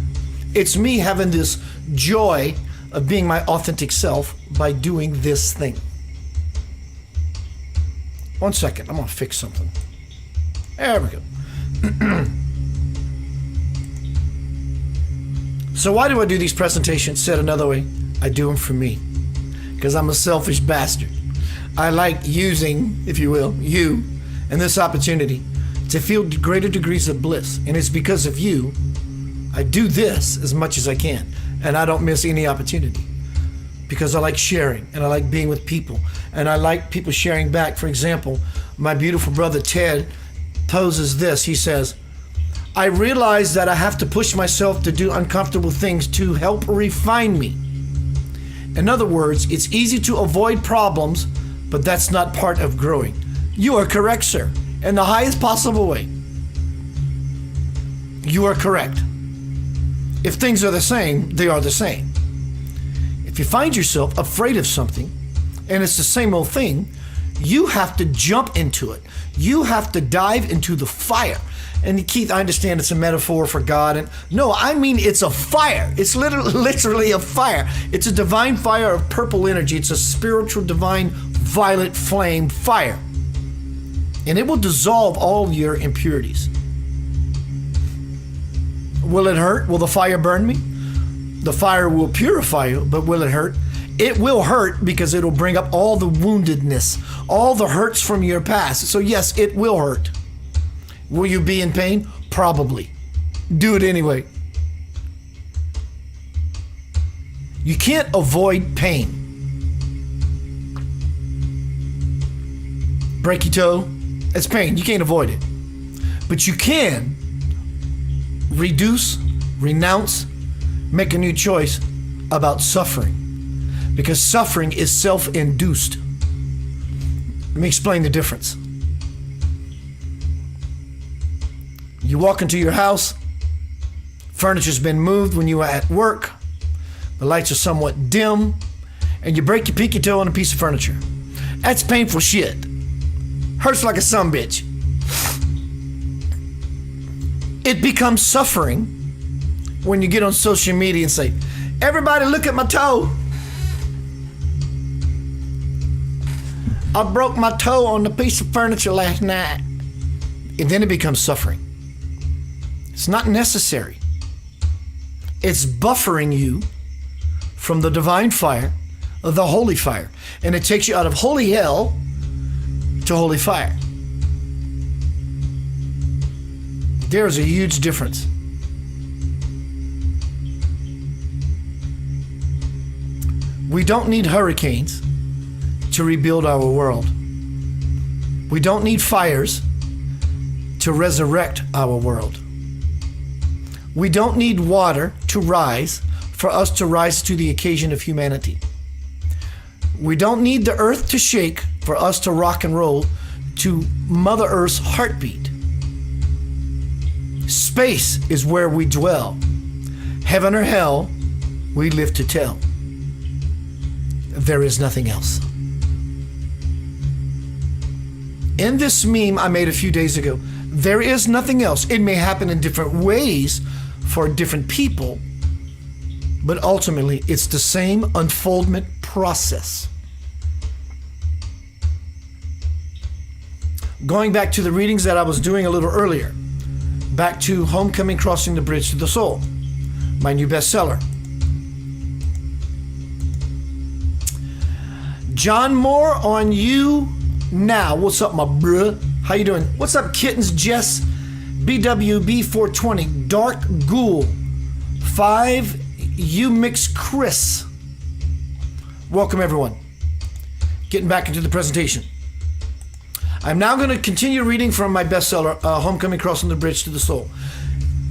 It's me having this joy of being my authentic self by doing this thing. 1 second, I'm gonna fix something. There we go. So why do I do these presentations? Said another way, I do them for me. Because I'm a selfish bastard. I like using, if you will, you and this opportunity to feel greater degrees of bliss. And it's because of you, I do this as much as I can. And I don't miss any opportunity. Because I like sharing and I like being with people. And I like people sharing back. For example, my beautiful brother Ted poses this. He says, I realize that I have to push myself to do uncomfortable things to help refine me. In other words, it's easy to avoid problems, but that's not part of growing. You are correct, sir, in the highest possible way. You are correct. If things are the same, they are the same. If you find yourself afraid of something, and it's the same old thing, you have to jump into it. You have to dive into the fire. And Keith, I understand it's a metaphor for God. And no, I mean it's a fire. It's literally a fire. It's a divine fire of purple energy. It's a spiritual, divine, violet flame fire. And it will dissolve all your impurities. Will it hurt? Will the fire burn me? The fire will purify you, but will it hurt? It will hurt because it'll bring up all the woundedness, all the hurts from your past. So yes, it will hurt. Will you be in pain? Probably. Do it anyway. You can't avoid pain. Break your toe, it's pain. You can't avoid it. But you can reduce, renounce, make a new choice about suffering. Because suffering is self-induced. Let me explain the difference. You walk into your house, furniture's been moved when you were at work, the lights are somewhat dim, and you break your pinky toe on a piece of furniture. That's painful shit. Hurts like a sumbitch. It becomes suffering when you get on social media and say, everybody look at my toe. I broke my toe on the piece of furniture last night. And then it becomes suffering. It's not necessary. It's buffering you from the divine fire, the holy fire. And it takes you out of holy hell to holy fire. There's a huge difference. We don't need hurricanes to rebuild our world. We don't need fires to resurrect our world. We don't need water to rise for us to rise to the occasion of humanity. We don't need the earth to shake for us to rock and roll to Mother Earth's heartbeat. Space is where we dwell. Heaven or hell, we live to tell. There is nothing else. In this meme I made a few days ago, there is nothing else. It may happen in different ways for different people, but ultimately it's the same unfoldment process. Going back to the readings that I was doing a little earlier, back to Homecoming, Crossing the Bridge to the Soul, my new bestseller. John Moore on You Now. What's up, my bruh? How you doing? What's up, Kittens? Jess, BWB420, Dark Ghoul, 5, You Mix Chris. Welcome, everyone. Getting back into the presentation. I'm now going to continue reading from my bestseller, Homecoming, Crossing the Bridge to the Soul.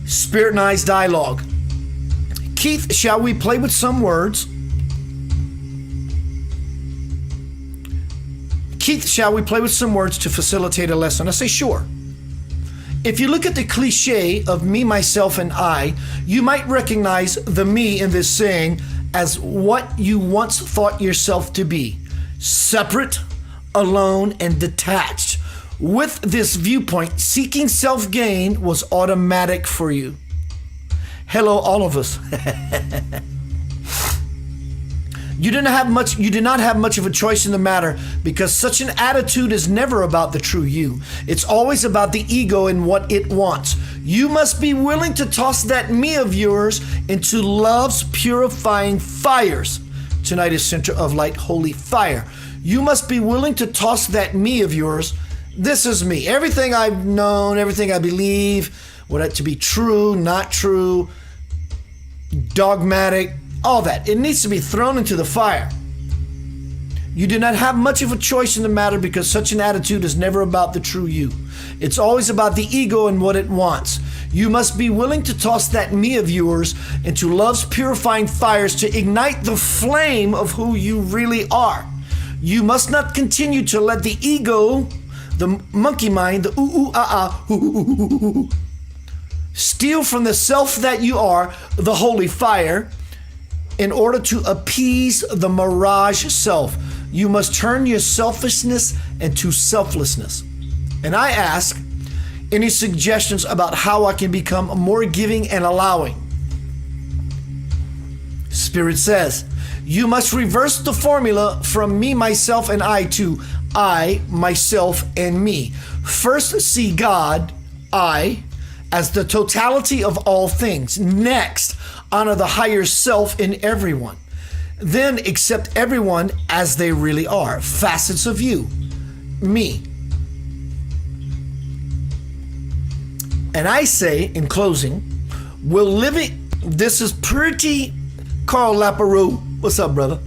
Spirit and Eyes Dialogue. Keith, shall we play with some words? Keith, shall we play with some words to facilitate a lesson? I say, sure. If you look at the cliche of me, myself, and I, you might recognize the me in this saying as what you once thought yourself to be. Separate, alone, and detached. With this viewpoint, seeking self-gain was automatic for you. Hello, all of us. You did not have much of a choice in the matter, because such an attitude is never about the true you. It's always about the ego and what it wants. You must be willing to toss that me of yours into love's purifying fires. Tonight is Center of Light, Holy Fire. You must be willing to toss that me of yours. This is me. Everything I've known, everything I believe, what to be true, not true, dogmatic, all that. It needs to be thrown into the fire. You do not have much of a choice in the matter, because such an attitude is never about the true you. It's always about the ego and what it wants. You must be willing to toss that me of yours into love's purifying fires to ignite the flame of who you really are. You must not continue to let the ego, the monkey mind, the steal from the self that you are, the holy fire, in order to appease the mirage self. You must turn your selfishness into selflessness. And I ask, any suggestions about how I can become more giving and allowing? Spirit says, you must reverse the formula from me, myself, and I to I, myself, and me. First, see God, I, as the totality of all things. Next, honor the higher self in everyone. Then accept everyone as they really are, facets of you, me. And I say, in closing, this is pretty Carl Laperoux. What's up, brother?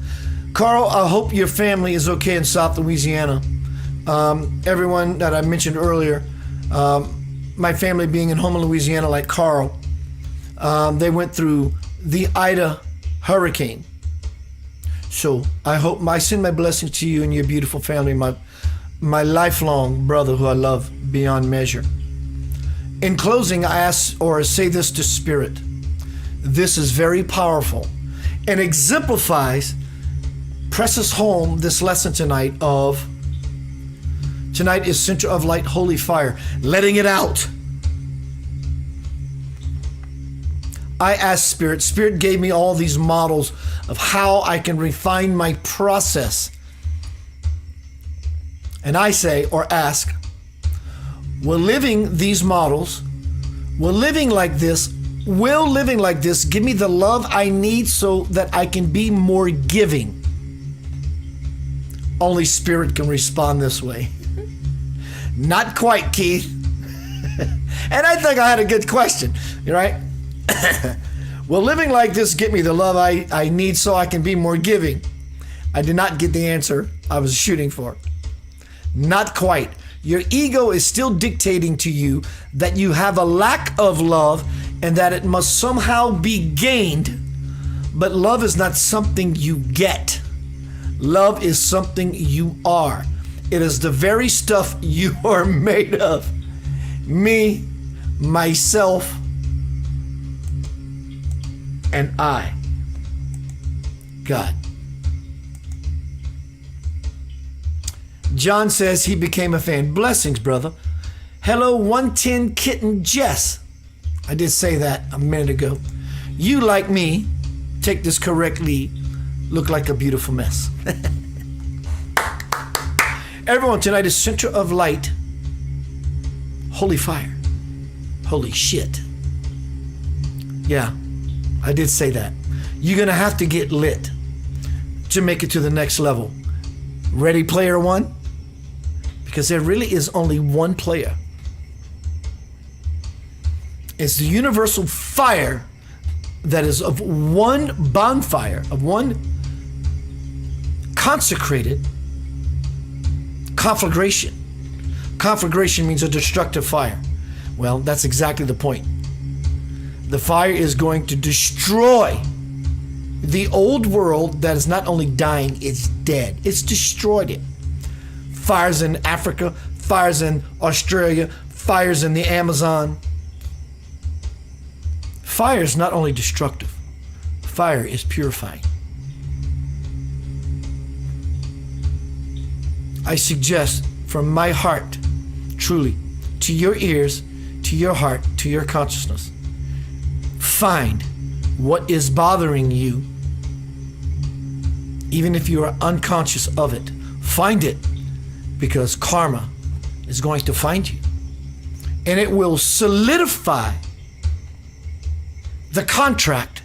Carl, I hope your family is okay in South Louisiana. Everyone that I mentioned earlier, my family being in Houma, Louisiana, like Carl, they went through the Ida hurricane. So I send my blessings to you and your beautiful family, my lifelong brother who I love beyond measure. In closing, I ask or say this to Spirit. This is very powerful and exemplifies, presses home this lesson tonight is Center of Light, Holy Fire, letting it out. I asked Spirit. Spirit gave me all these models of how I can refine my process. And I say or ask, will living like this give me the love I need so that I can be more giving? Only Spirit can respond this way. Not quite, Keith. And I think I had a good question, right? Will living like this get me the love I need so I can be more giving? I did not get the answer I was shooting for. Not quite. Your ego is still dictating to you that you have a lack of love and that it must somehow be gained. But love is not something you get. Love is something you are. It is the very stuff you are made of. Me, myself, and I. God. John says he became a fan. Blessings, brother. Hello, 110 Kitten Jess. I did say that a minute ago. You, like me, take this correctly, look like a beautiful mess. Everyone, tonight is Center of Light. Holy fire. Holy shit. Yeah, I did say that. You're going to have to get lit to make it to the next level. Ready, player one? Because there really is only one player. It's the universal fire that is of one bonfire, of one consecrated conflagration. Conflagration means a destructive fire. Well, that's exactly the point. The fire is going to destroy the old world that is not only dying, it's dead. It's destroyed it. Fires in Africa, fires in Australia, fires in the Amazon. Fire is not only destructive, fire is purifying. I suggest from my heart, truly, to your ears, to your heart, to your consciousness, find what is bothering you, even if you are unconscious of it. Find it, because karma is going to find you, and it will solidify the contract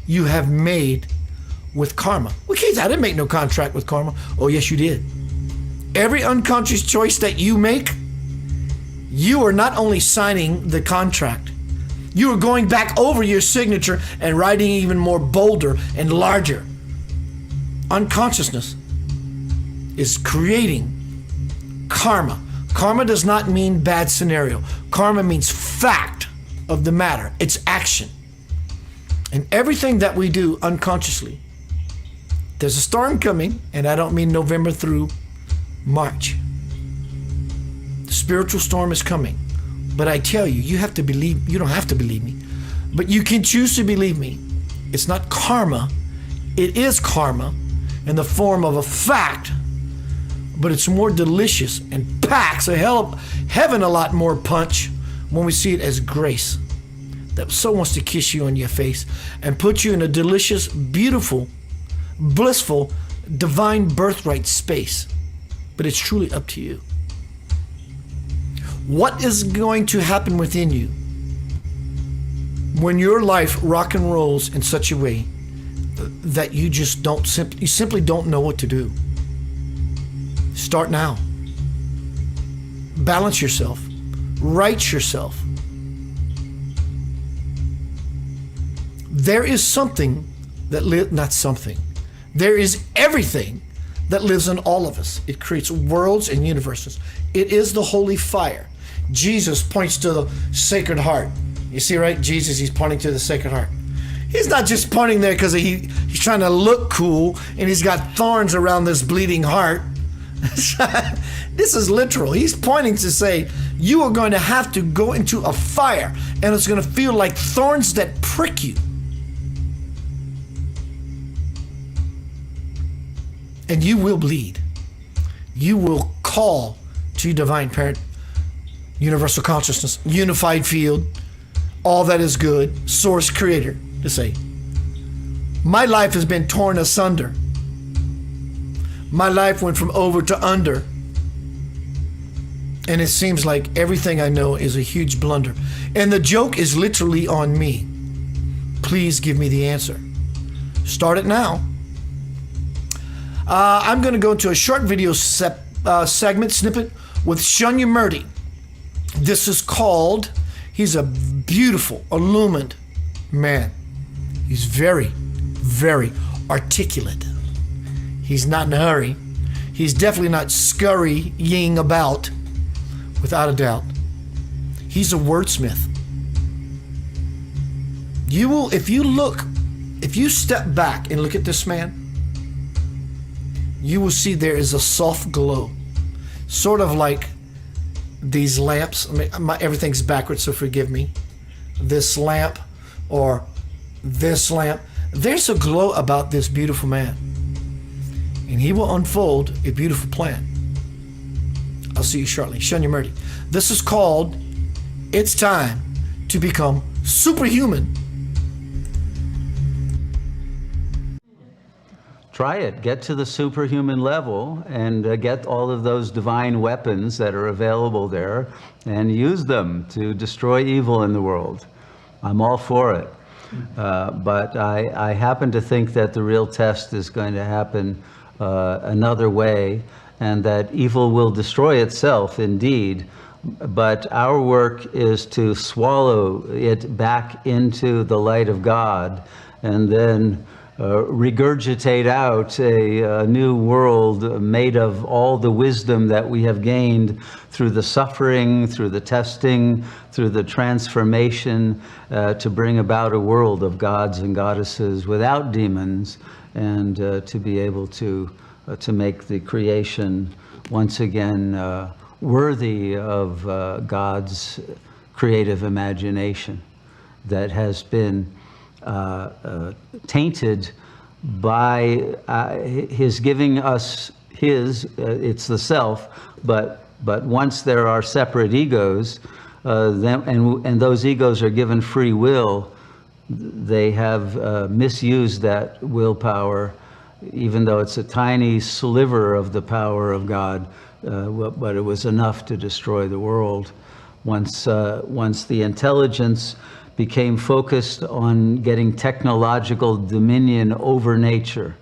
you have made with karma. Well, Keith, I didn't make no contract with karma. Oh, yes, you did. Every unconscious choice that you make, you are not only signing the contract, you are going back over your signature and writing even more bolder and larger. Unconsciousness is creating karma. Karma does not mean bad scenario. Karma means fact of the matter. It's action. And everything that we do unconsciously, there's a storm coming, and I don't mean November through March. The spiritual storm is coming. But I tell you, you have to believe, you don't have to believe me, but you can choose to believe me. It's not karma. It is karma in the form of a fact, but it's more delicious and packs heaven a lot more punch when we see it as grace. That so wants to kiss you on your face and put you in a delicious, beautiful, blissful, divine birthright space. But it's truly up to you. What is going to happen within you when your life rock and rolls in such a way that you just you simply don't know what to do? Start now. Balance yourself. Right yourself. There is something that not something. There is everything that lives in all of us. It creates worlds and universes. It is the holy fire. Jesus points to the Sacred Heart. You see, right? Jesus, he's pointing to the Sacred Heart. He's not just pointing there because he's trying to look cool and he's got thorns around this bleeding heart. This is literal. He's pointing to say, you are going to have to go into a fire and it's going to feel like thorns that prick you. And you will bleed. You will call to divine parent, universal consciousness, unified field, all that is good, source creator, to say, my life has been torn asunder. My life went from over to under. And it seems like everything I know is a huge blunder. And the joke is literally on me. Please give me the answer. Start it now. I'm going to go into a short video segment snippet with Shunyamurti. This is called, he's a beautiful, illumined man. He's very, very articulate. He's not in a hurry. He's definitely not scurrying about, without a doubt. He's a wordsmith. You will, if you step back and look at this man, you will see there is a soft glow, sort of like these lamps. I mean, everything's backwards, so forgive me. This lamp or this lamp. There's a glow about this beautiful man, and he will unfold a beautiful plan. I'll see you shortly. Shunyamurti. This is called It's Time to Become Superhuman. try it. Get to the superhuman level and get all of those divine weapons that are available there and use them to destroy evil in the world. I'm all for it. But I happen to think that the real test is going to happen another way, and that evil will destroy itself indeed, but our work is to swallow it back into the light of God and then regurgitate out a new world made of all the wisdom that we have gained through the suffering, through the testing, through the transformation, to bring about a world of gods and goddesses without demons, and to be able to make the creation once again worthy of God's creative imagination that has been tainted by his giving us it's the self, but once there are separate egos, and those egos are given free will, they have misused that willpower, even though it's a tiny sliver of the power of God, but it was enough to destroy the world. Once the intelligence became focused on getting technological dominion over nature,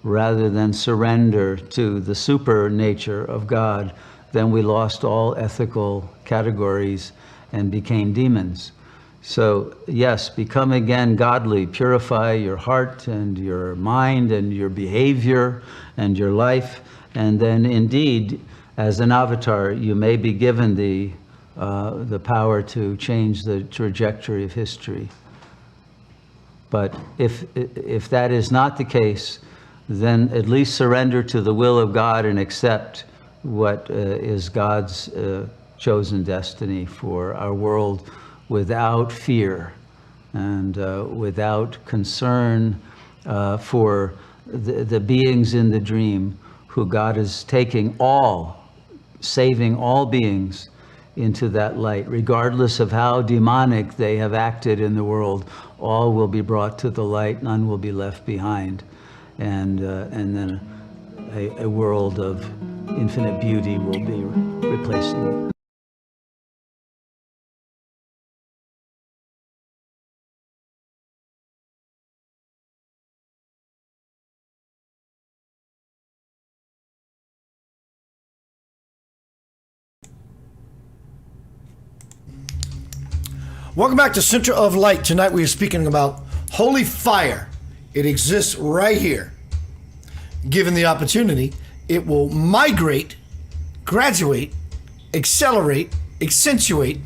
rather than surrender to the super nature of God, then we lost all ethical categories and became demons. So yes, become again godly, purify your heart and your mind and your behavior and your life, and then indeed, as an avatar, you may be given the power to change the trajectory of history. But if that is not the case, then at least surrender to the will of God and accept what is God's chosen destiny for our world, without fear and without concern for the beings in the dream who God is taking saving all beings into that light. Regardless of how demonic they have acted in the world, all will be brought to the light, none will be left behind. And then a world of infinite beauty will be replacing it. Welcome back to Center of Light. Tonight we are speaking about holy fire. It exists right here. Given the opportunity, it will migrate, graduate, accelerate, accentuate,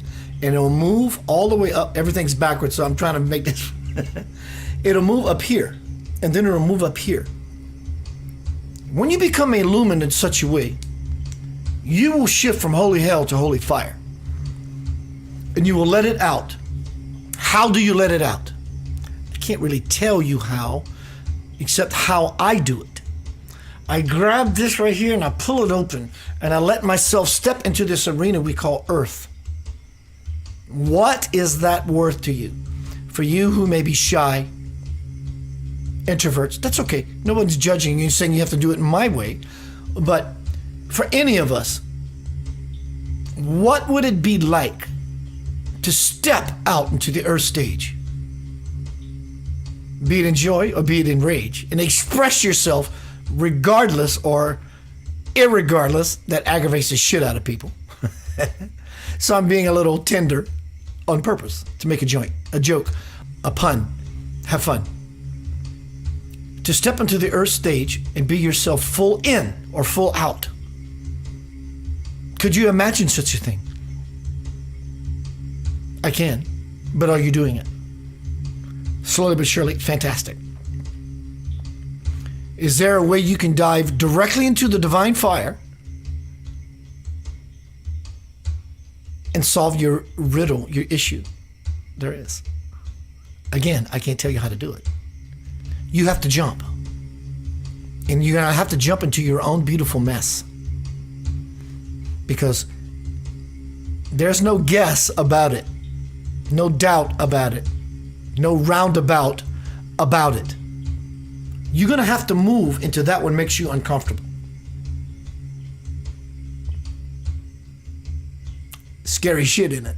and it'll move all the way up. Everything's backwards, so I'm trying to make this. It'll move up here, and then it'll move up here. When you become a lumen in such a way, you will shift from holy hell to holy fire. And you will let it out. How do you let it out? I can't really tell you how, except how I do it. I grab this right here and I pull it open and I let myself step into this arena we call Earth. What is that worth to you? For you who may be shy, introverts, that's okay. No one's judging you, saying you have to do it in my way. But for any of us, what would it be like to step out into the earth stage, be it in joy or be it in rage, and express yourself regardless or irregardless? That aggravates the shit out of people. So I'm being a little tender on purpose to make a joke, a pun, have fun. To step into the earth stage and be yourself full in or full out. Could you imagine such a thing? I can, but are you doing it? Slowly but surely, fantastic. Is there a way you can dive directly into the divine fire and solve your riddle, your issue? There is. Again, I can't tell you how to do it. You have to jump. And you're going to have to jump into your own beautiful mess. Because there's no guess about it. No doubt about it. No roundabout about it. You're going to have to move into that what makes you uncomfortable. Scary shit, isn't it?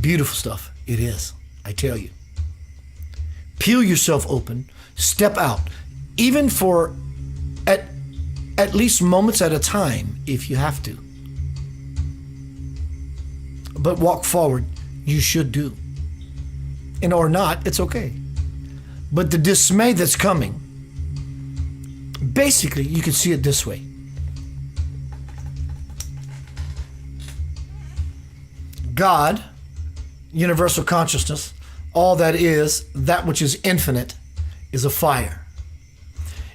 Beautiful stuff. It is, I tell you. Peel yourself open, step out, even for at least moments at a time if you have to. But walk forward, you should do. And or not, it's okay. But the dismay that's coming, basically, you can see it this way. God, universal consciousness, all that is, that which is infinite, is a fire.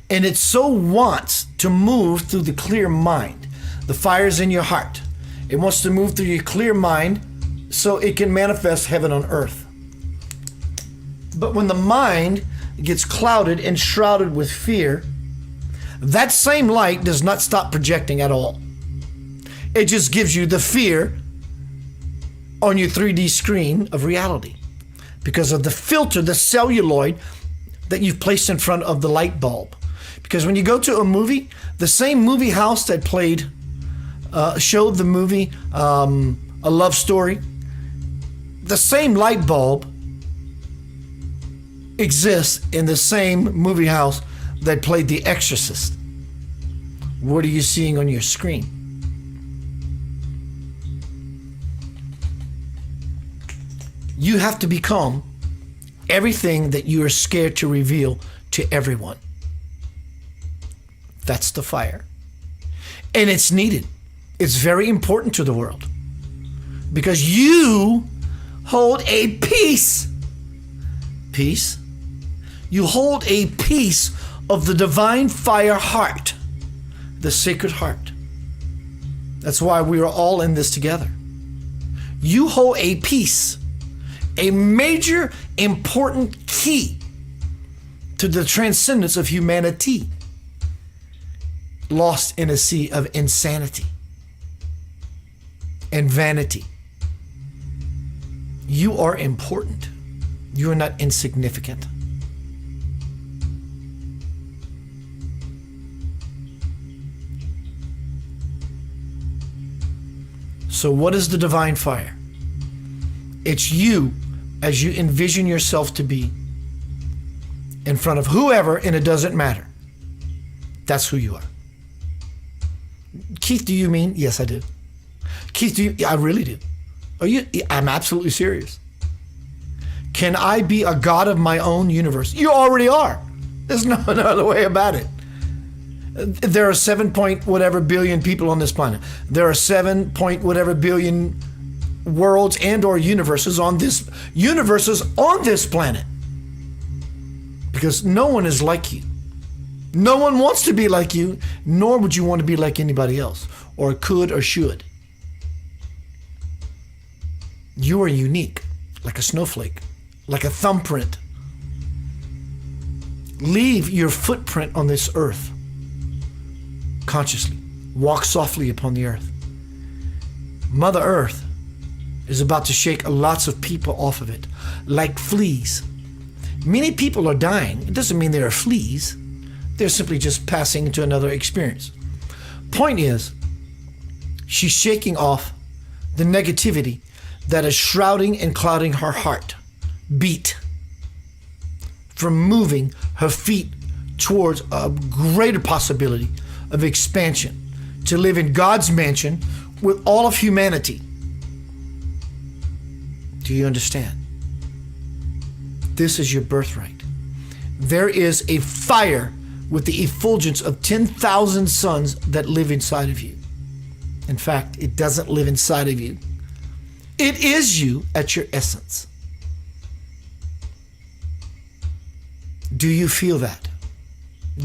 And it so wants to move through the clear mind. The fire is in your heart. It wants to move through your clear mind so it can manifest heaven on earth. But when the mind gets clouded and shrouded with fear, that same light does not stop projecting at all. It just gives you the fear on your 3D screen of reality because of the filter, the celluloid that you've placed in front of the light bulb. Because when you go to a movie, the same movie house that showed the movie A Love Story, the same light bulb exists in the same movie house that played The Exorcist. What are you seeing on your screen? You have to become everything that you are scared to reveal to everyone. That's the fire. And it's needed. It's very important to the world because you hold a piece. Peace. You hold a piece of the divine fire heart, the sacred heart. That's why we are all in this together. You hold a piece, a major important key to the transcendence of humanity, lost in a sea of insanity and vanity. You are important. You are not insignificant. So what is the divine fire? It's you as you envision yourself to be in front of whoever, and it doesn't matter. That's who you are. Keith, do you mean? Yes, I do. Keith, do you? Yeah, I really do. Are you? I'm absolutely serious. Can I be a God of my own universe? You already are. There's no other way about it. There are 7 point whatever billion people on this planet. There are 7 point whatever billion worlds and or universes on this planet. Because no one is like you. No one wants to be like you, nor would you want to be like anybody else, or could or should. You are unique, like a snowflake, like a thumbprint. Leave your footprint on this earth consciously. Walk softly upon the earth. Mother Earth is about to shake lots of people off of it, like fleas. Many people are dying. It doesn't mean they are fleas. They're simply just passing into another experience. Point is, she's shaking off the negativity that is shrouding and clouding her heart beat from moving her feet towards a greater possibility of expansion, to live in God's mansion with all of humanity. Do you understand? This is your birthright. There is a fire with the effulgence of 10,000 suns that live inside of you. In fact, it doesn't live inside of you. It is you at your essence. Do you feel that?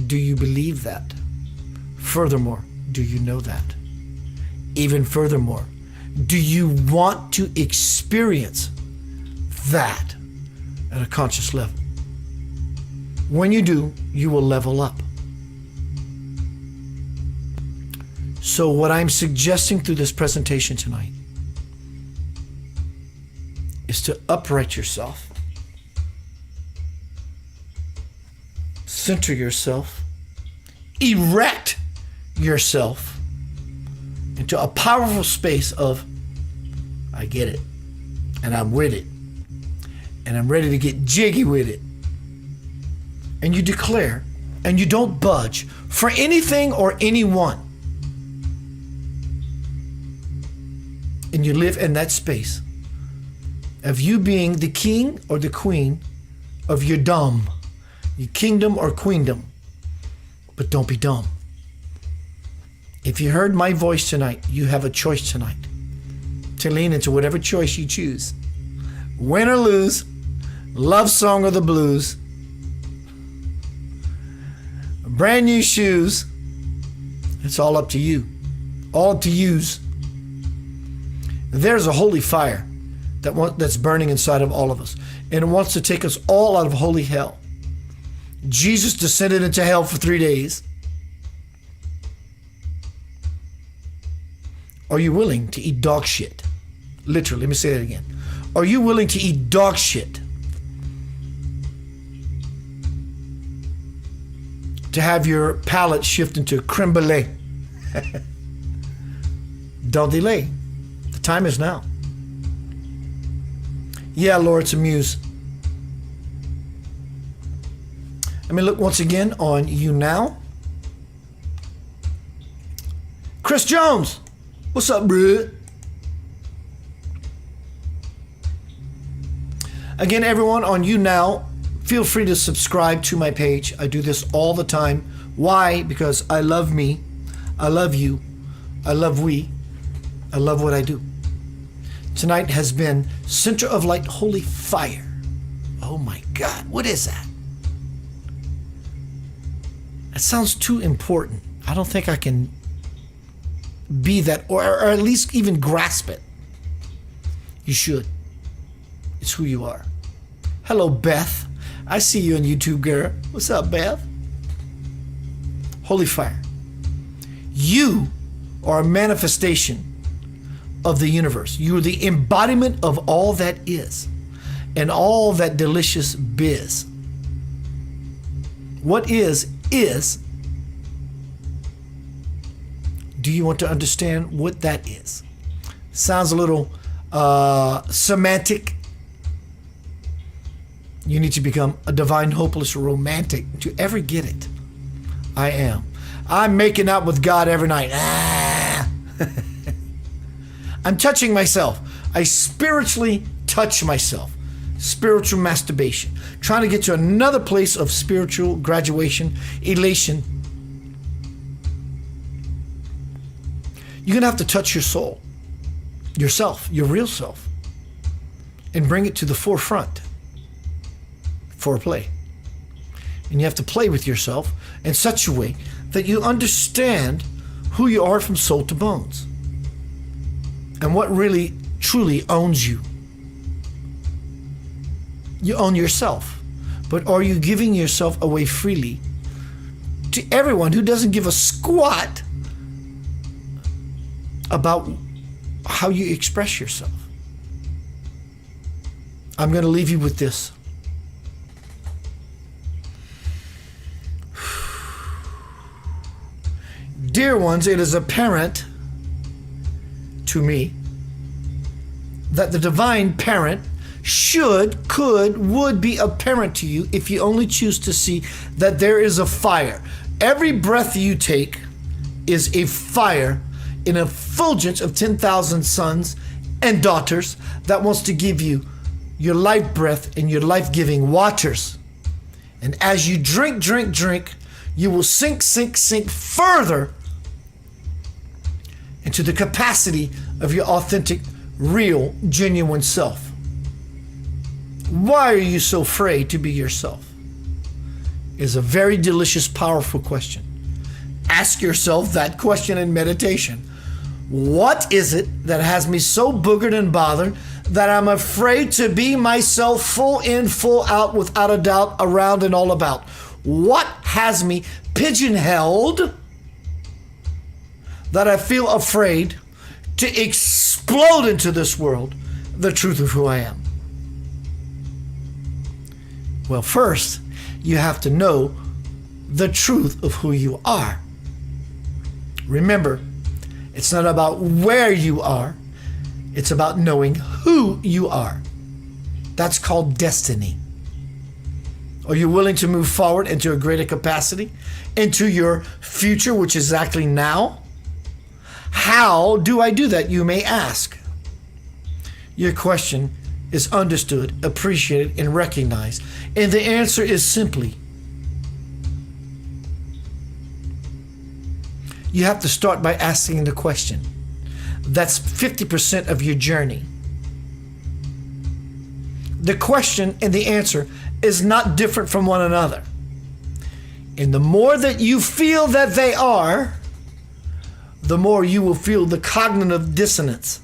Do you believe that? Furthermore, do you know that? Even furthermore, do you want to experience that at a conscious level? When you do, you will level up. So what I'm suggesting through this presentation tonight is to upright yourself. center yourself, erect yourself into a powerful space of, I get it, and I'm with it, and I'm ready to get jiggy with it. And you declare, and you don't budge for anything or anyone. And you live in that space of you being the king or the queen of your dumb, your kingdom or queendom. But don't be dumb. If you heard my voice tonight, you have a choice tonight to lean into whatever choice you choose. Win or lose, love song or the blues, brand new shoes. It's all up to you. All up to yous. There's a holy fire that's burning inside of all of us, and it wants to take us all out of holy hell. Jesus descended into hell for 3 days. Are you willing to eat dog shit? Literally, let me say that again. Are you willing to eat dog shit? To have your palate shift into creme brulee? Don't delay. The time is now. Yeah, Lord, it's a muse. Let me look once again on you now. Chris Jones, what's up, bro? Again, everyone on you now, feel free to subscribe to my page. I do this all the time. Why? Because I love me. I love you. I love we. I love what I do. Tonight has been Center of Light Holy Fire. Oh my God, what is that? That sounds too important. I don't think I can be that, or at least even grasp it. You should. It's who you are. Hello, Beth. I see you on YouTube, girl. What's up, Beth? Holy fire. You are a manifestation of the universe. You are the embodiment of all that is and all that delicious biz. What is. Do you want to understand what that is? Sounds a little semantic. You need to become a divine, hopeless romantic to ever get it. I am. I'm making out with God every night. I'm touching myself. I spiritually touch myself. Spiritual masturbation. Trying to get to another place of spiritual graduation, elation. You're going to have to touch your soul, yourself, your real self, and bring it to the forefront for play. And you have to play with yourself in such a way that you understand who you are from soul to bones and what really truly owns you. You own yourself, but are you giving yourself away freely to everyone who doesn't give a squat about how you express yourself? I'm going to leave you with this. Dear ones, it is apparent to me that the divine parent should, could, would be apparent to you if you only choose to see that there is a fire. Every breath you take is a fire, an effulgence of 10,000 sons and daughters that wants to give you your life breath and your life-giving waters. And as you drink, you will sink further into the capacity of your authentic, real, genuine self. Why are you so afraid to be yourself? Is a very delicious, powerful question. Ask yourself that question in meditation. What is it that has me so boogered and bothered that I'm afraid to be myself full in, full out, without a doubt, around and all about? What has me pigeonholed that I feel afraid to explode into this world the truth of who I am? Well, first, you have to know the truth of who you are. Remember, it's not about where you are, it's about knowing who you are. That's called destiny. Are you willing to move forward into a greater capacity, into your future, which is exactly now? How do I do that, you may ask? Your question is understood, appreciated, and recognized. And the answer is simply, you have to start by asking the question. That's 50% of your journey. The question and the answer is not different from one another. And the more that you feel that they are, the more you will feel the cognitive dissonance,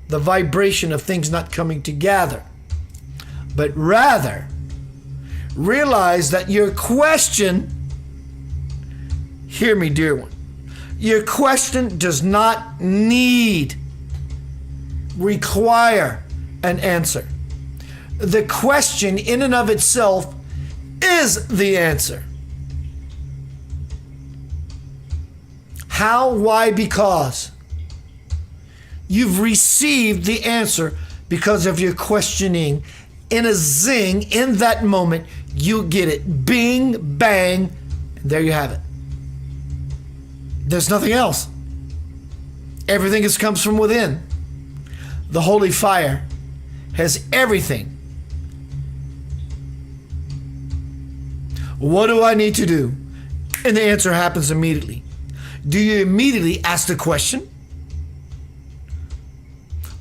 the vibration of things not coming together. But rather, realize that your question, hear me, dear one, your question does not require an answer. The question in and of itself is the answer. How, why, because. You've received the answer because of your questioning. In a zing, in that moment, you get it. Bing, bang, and there you have it. There's nothing else. Everything comes from within. The holy fire has everything. What do I need to do? And the answer happens immediately. Do you immediately ask the question?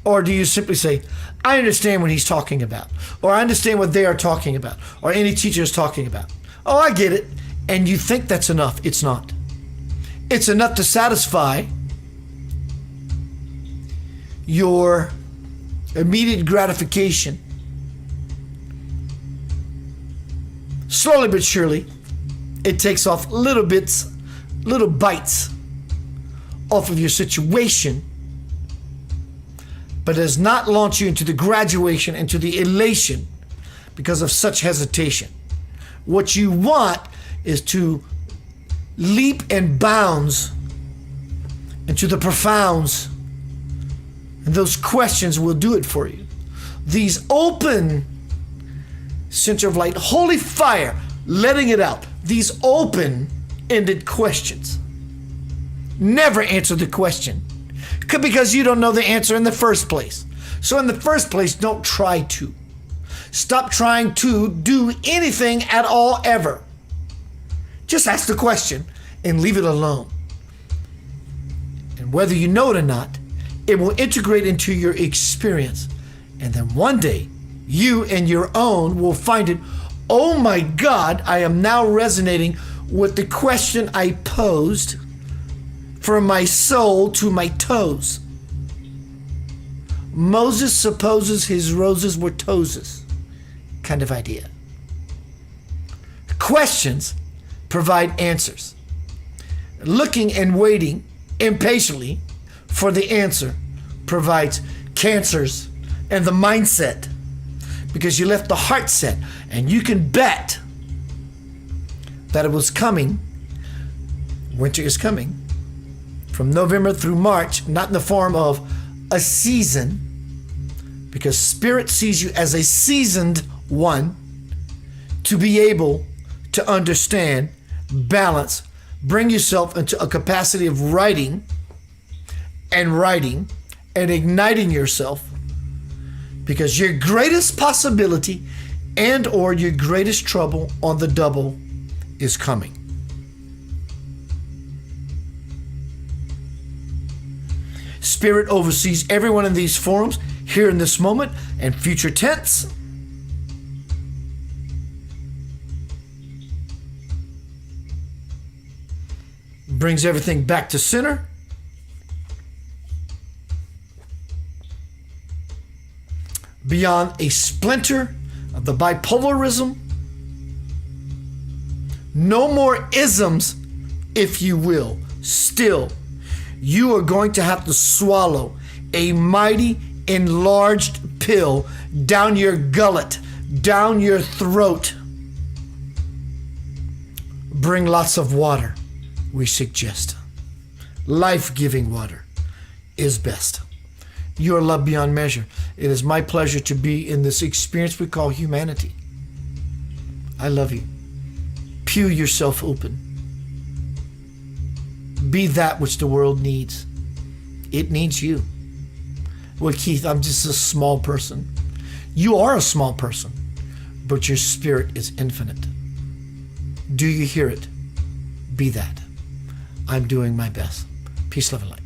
Or do you simply say, I understand what he's talking about, or I understand what they are talking about, or any teacher is talking about. Oh, I get it. And you think that's enough. It's not. It's enough to satisfy your immediate gratification. Slowly but surely, it takes off little bits, little bites off of your situation, but does not launch you into the graduation, into the elation because of such hesitation. What you want is to leap and bounds into the profounds, and those questions will do it for you. These open center of light, holy fire, letting it out. These open-ended questions. Never answer the question because you don't know the answer in the first place. So in the first place, don't try to. Stop trying to do anything at all ever. Just ask the question and leave it alone. And whether you know it or not, it will integrate into your experience. And then one day, you and your own will find it, oh my God, I am now resonating with the question I posed from my soul to my toes. Moses supposes his roses were toeses, kind of idea. Questions provide answers. Looking and waiting impatiently for the answer provides cancers and the mindset, because you left the heart set, and you can bet that it was coming. Winter is coming from November through March, not in the form of a season, because Spirit sees you as a seasoned one to be able to understand, balance, bring yourself into a capacity of writing and igniting yourself, because your greatest possibility and or your greatest trouble on the double is coming. Spirit oversees everyone in these forums, here in this moment and future tense. Brings everything back to center. Beyond a splinter of the bipolarism. No more isms, if you will. Still, you are going to have to swallow a mighty enlarged pill down your gullet, down your throat. Bring lots of water, we suggest. Life-giving water is best. You are loved beyond measure. It is my pleasure to be in this experience we call humanity. I love you. Pew yourself open. Be that which the world needs. It needs you. Well, Keith, I'm just a small person. You are a small person, but your spirit is infinite. Do you hear it? Be that. I'm doing my best. Peace, love, and light.